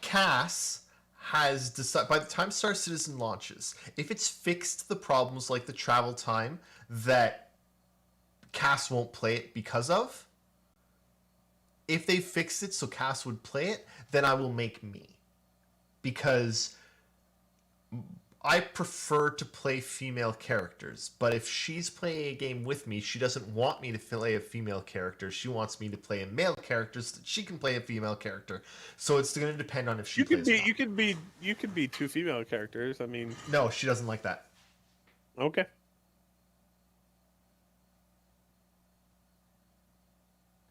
Cass has decided, by the time Star Citizen launches, if it's fixed the problems like the travel time that Cass won't play it because of, if they fix it so Cass would play it, then I will make me. Because I prefer to play female characters, but if she's playing a game with me, she doesn't want me to play a female character. She wants me to play a male character so that she can play a female character. So it's going to depend on if she plays or not. You could be two female characters. I mean, No, she doesn't like that. okay.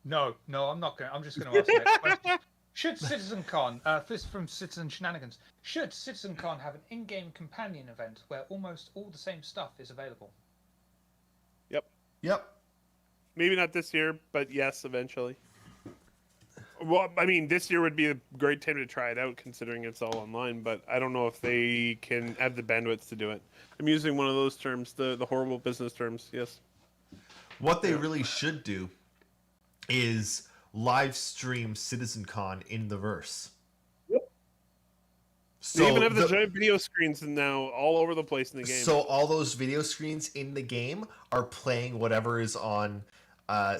No, I'm not going. I'm just going to ask the next question. Should CitizenCon, this is from Citizen Shenanigans, should CitizenCon have an in-game companion event where almost all the same stuff is available? Yep. Maybe not this year, but yes, eventually. Well, I mean, this year would be a great time to try it out, considering it's all online. But I don't know if they can have the bandwidth to do it. I'm using one of those terms, the horrible business terms. Yes. What they really should do is live stream CitizenCon in the verse. Yep. So They even have the giant video screens now all over the place in the game. So all those video screens in the game are playing whatever is on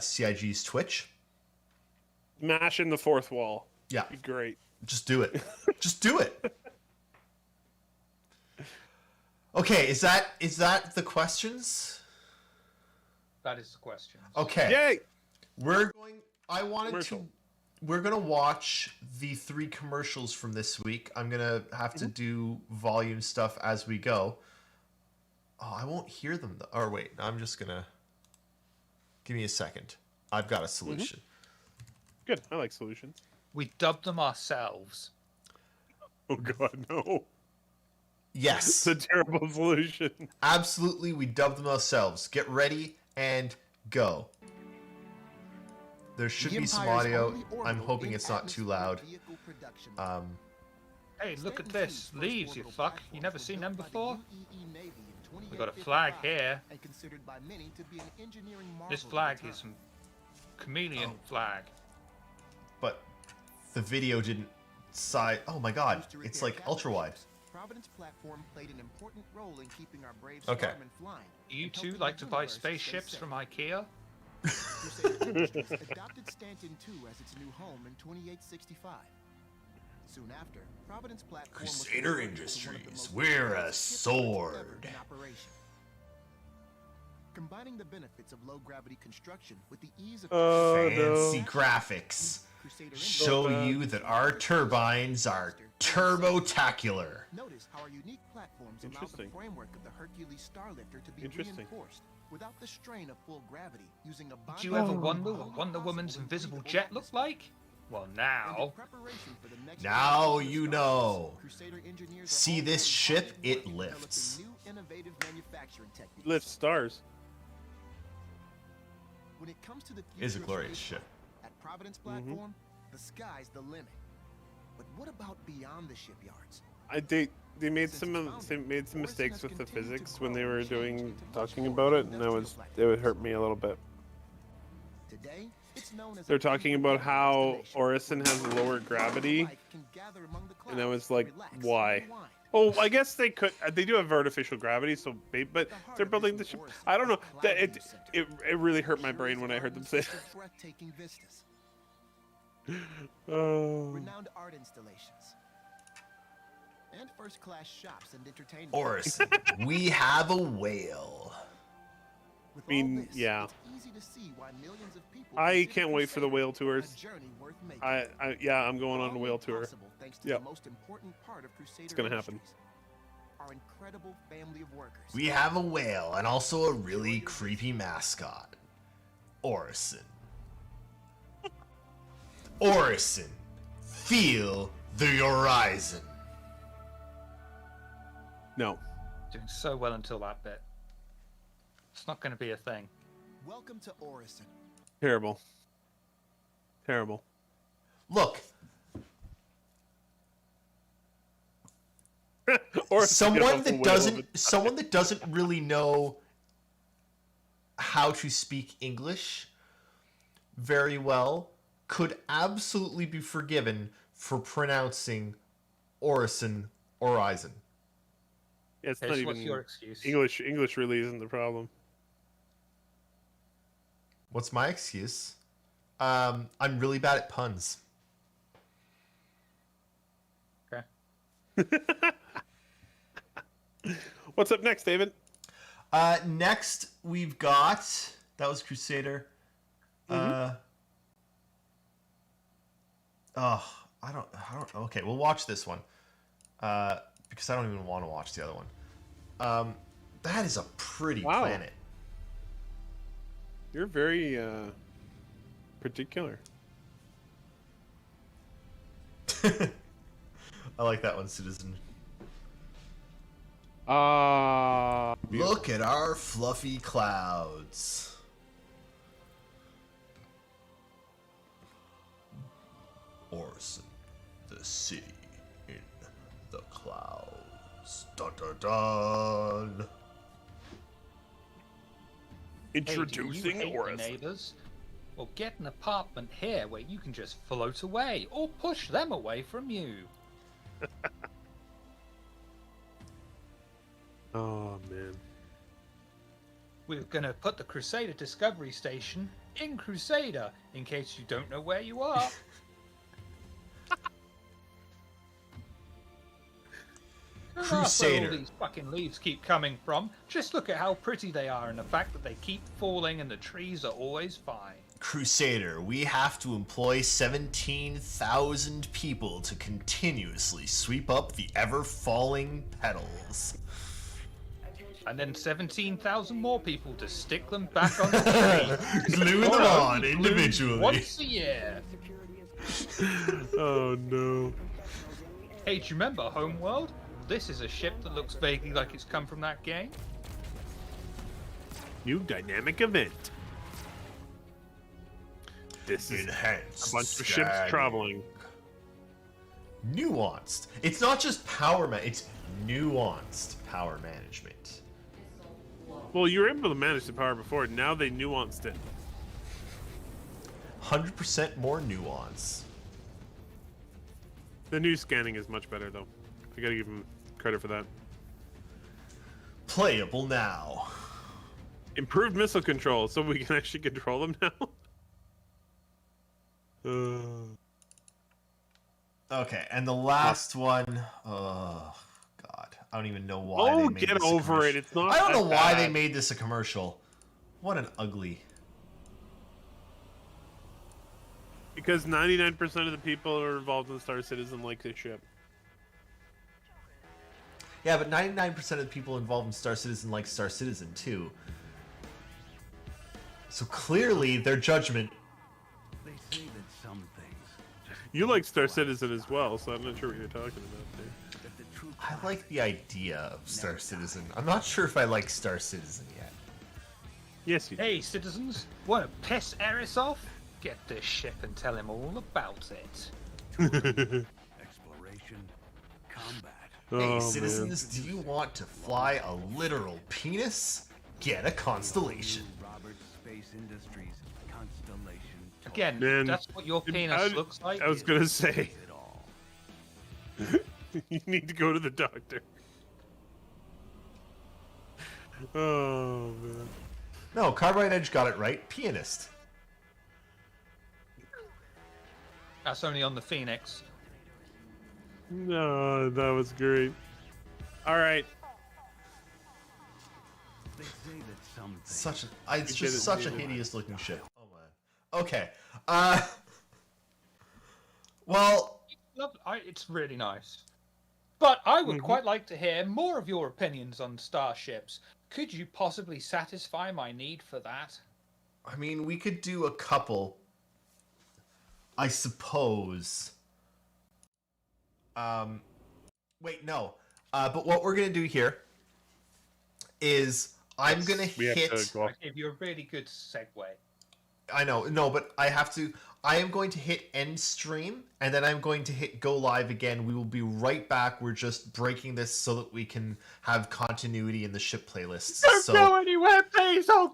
CIG's Twitch. Mash in the fourth wall. Yeah. Be great. Just do it. Just do it. Okay, is that the questions? That is the question. Okay. Yay! We're gonna watch the 3 commercials from this week. I'm gonna have to do volume stuff as we go. Oh, I won't hear them though. Or wait, I'm just gonna give me a second. I've got a solution. Good. I like solutions. We dubbed them ourselves. Oh God, no! Yes, It's a terrible solution. absolutely. We dubbed them ourselves. Get ready and go. There should be some audio. I'm hoping it's not too loud. Hey, look at this. Leaves, you fuck. You never seen them before? We got a flag here. This flag is some chameleon flag. But the video didn't side. Oh my god, it's like ultra wide. Providence platform played an important role in keeping our brave Okay. starmen flying. Do you two like to buy spaceships from IKEA? Crusader Industries adopted Stanton 2 as its new home in 2865. Soon after, Providence platform was Crusader converted to one of the Industries, most we're a advanced ships ever sword. in operation. Combining the benefits of low-gravity construction with the ease of Fancy no. graphics Crusader show Industries- you that our turbines are turbo-tacular. Notice how our unique platforms allow the Interesting. framework of the Hercules Starlifter to be Interesting. reinforced without the strain of full gravity using a Did you ever wonder what Wonder Woman's invisible jet looked like? Well, now. Now you know. See this ship? It lifts. Lift stars. When it comes to the Is a future of glorious spaceflight, ship. At Providence platform, the sky's the limit. But what about beyond the shipyards? They made some mistakes with the physics when they were talking about it, and it would hurt me a little bit. Today, it's known as They're talking about how Orison has lower gravity, and I was like, why? Oh, I guess they could. They do have artificial gravity, but they're building the ship. I don't know. It really hurt my brain when I heard them say. Breathtaking vistas, Oh. renowned art installations, and first-class shops and entertainment. Orison, we have a whale. With I mean, all this, yeah. it's easy to see why millions of people I consider can't wait for the Crusader whale tours. a journey worth making. I'm going on a whale tour. Possible thanks to Yep. the most important part of Crusader It's gonna happen. Industries, our incredible family of workers. We have a whale and also a really creepy mascot. Orison. Orison, feel the horizon. No. Doing so well until that bit. It's not going to be a thing. Welcome to Orison. Terrible. Terrible. Look, Or someone that doesn't really know how to speak English very well could absolutely be forgiven for pronouncing Orison Horizon. It's Okay, not so even what's your excuse? English really isn't the problem. What's my excuse? I'm really bad at puns. Okay. What's up next, David? Next we've got that was Crusader. I don't. Okay, we'll watch this one. Because I don't even want to watch the other one. That is a pretty Wow. planet. You're very particular. I like that one, Citizen. Beautiful. Look at our fluffy clouds. Orson, the city in the clouds. Dun dun dun. Hey, do you Introducing hate your Orison. neighbors? Well, get an apartment here where you can just float away or push them away from you. Oh man. We're gonna put the Crusader Discovery Station in Crusader in case you don't know where you are. Don't ask where Crusader. all these fucking leaves keep coming from. Just look at how pretty they are and the fact that they keep falling and the trees are always fine. Crusader, we have to employ 17,000 people to continuously sweep up the ever-falling petals. And then 17,000 more people to stick them back on the tree. Gluing them Or on only individually. once a year. Oh no. Hey, do you remember Homeworld? This is a ship that looks vaguely like it's come from that game. New dynamic event. This is Enhanced a bunch of ships scanning. traveling. Nuanced. It's not just it's nuanced power management. Well, you were able to manage the power before. Now they nuanced it. 100% more nuance. The new scanning is much better, though. I gotta give them credit for that. Playable now. Improved missile control, so we can actually control them now. Okay, and the last one, oh god, I don't even know why they Oh, made get this a over it. commercial. It's not I don't know that why they bad. made this a commercial. What an ugly. Because 99% of the people who are involved in Star Citizen like this ship. Yeah, but 99% of the people involved in Star Citizen like Star Citizen too. So clearly their judgment. They say that some things You like Star Citizen as well, so I'm not sure what you're talking about there. that the truth I like the idea of Star Citizen. I'm not sure if I like Star Citizen yet. Yes, you do. Hey, citizens, want to piss Eris off? Get this ship and tell him all about it. exploration, combat. Hey, Oh, citizens, do you want to fly a literal penis? Get a Constellation. Roberts Space Industries Constellation. Again, Man, that's what your I- penis looks like. I was gonna say, It all. you need to go to the doctor. Oh, man. No, Carbide Edge got it right. Pianist. That's only on the Phoenix. No, that was great. All right. They say that some things Such a, it's did just it, such a did it. hideous looking ship. Oh man. Okay. Well, It's really nice. But I would quite like to hear more of your opinions on starships. Could you possibly satisfy my need for that? I mean, we could do a couple. I suppose. Wait, no. But what we're gonna do here is I'm gonna We have hit. to go I off. gave you a really good segue. I know, no, but I have to. I am going to hit end stream, and then I'm going to hit go live again. We will be right back. We're just breaking this so that we can have continuity in the ship playlists. So anywhere, please. Oh,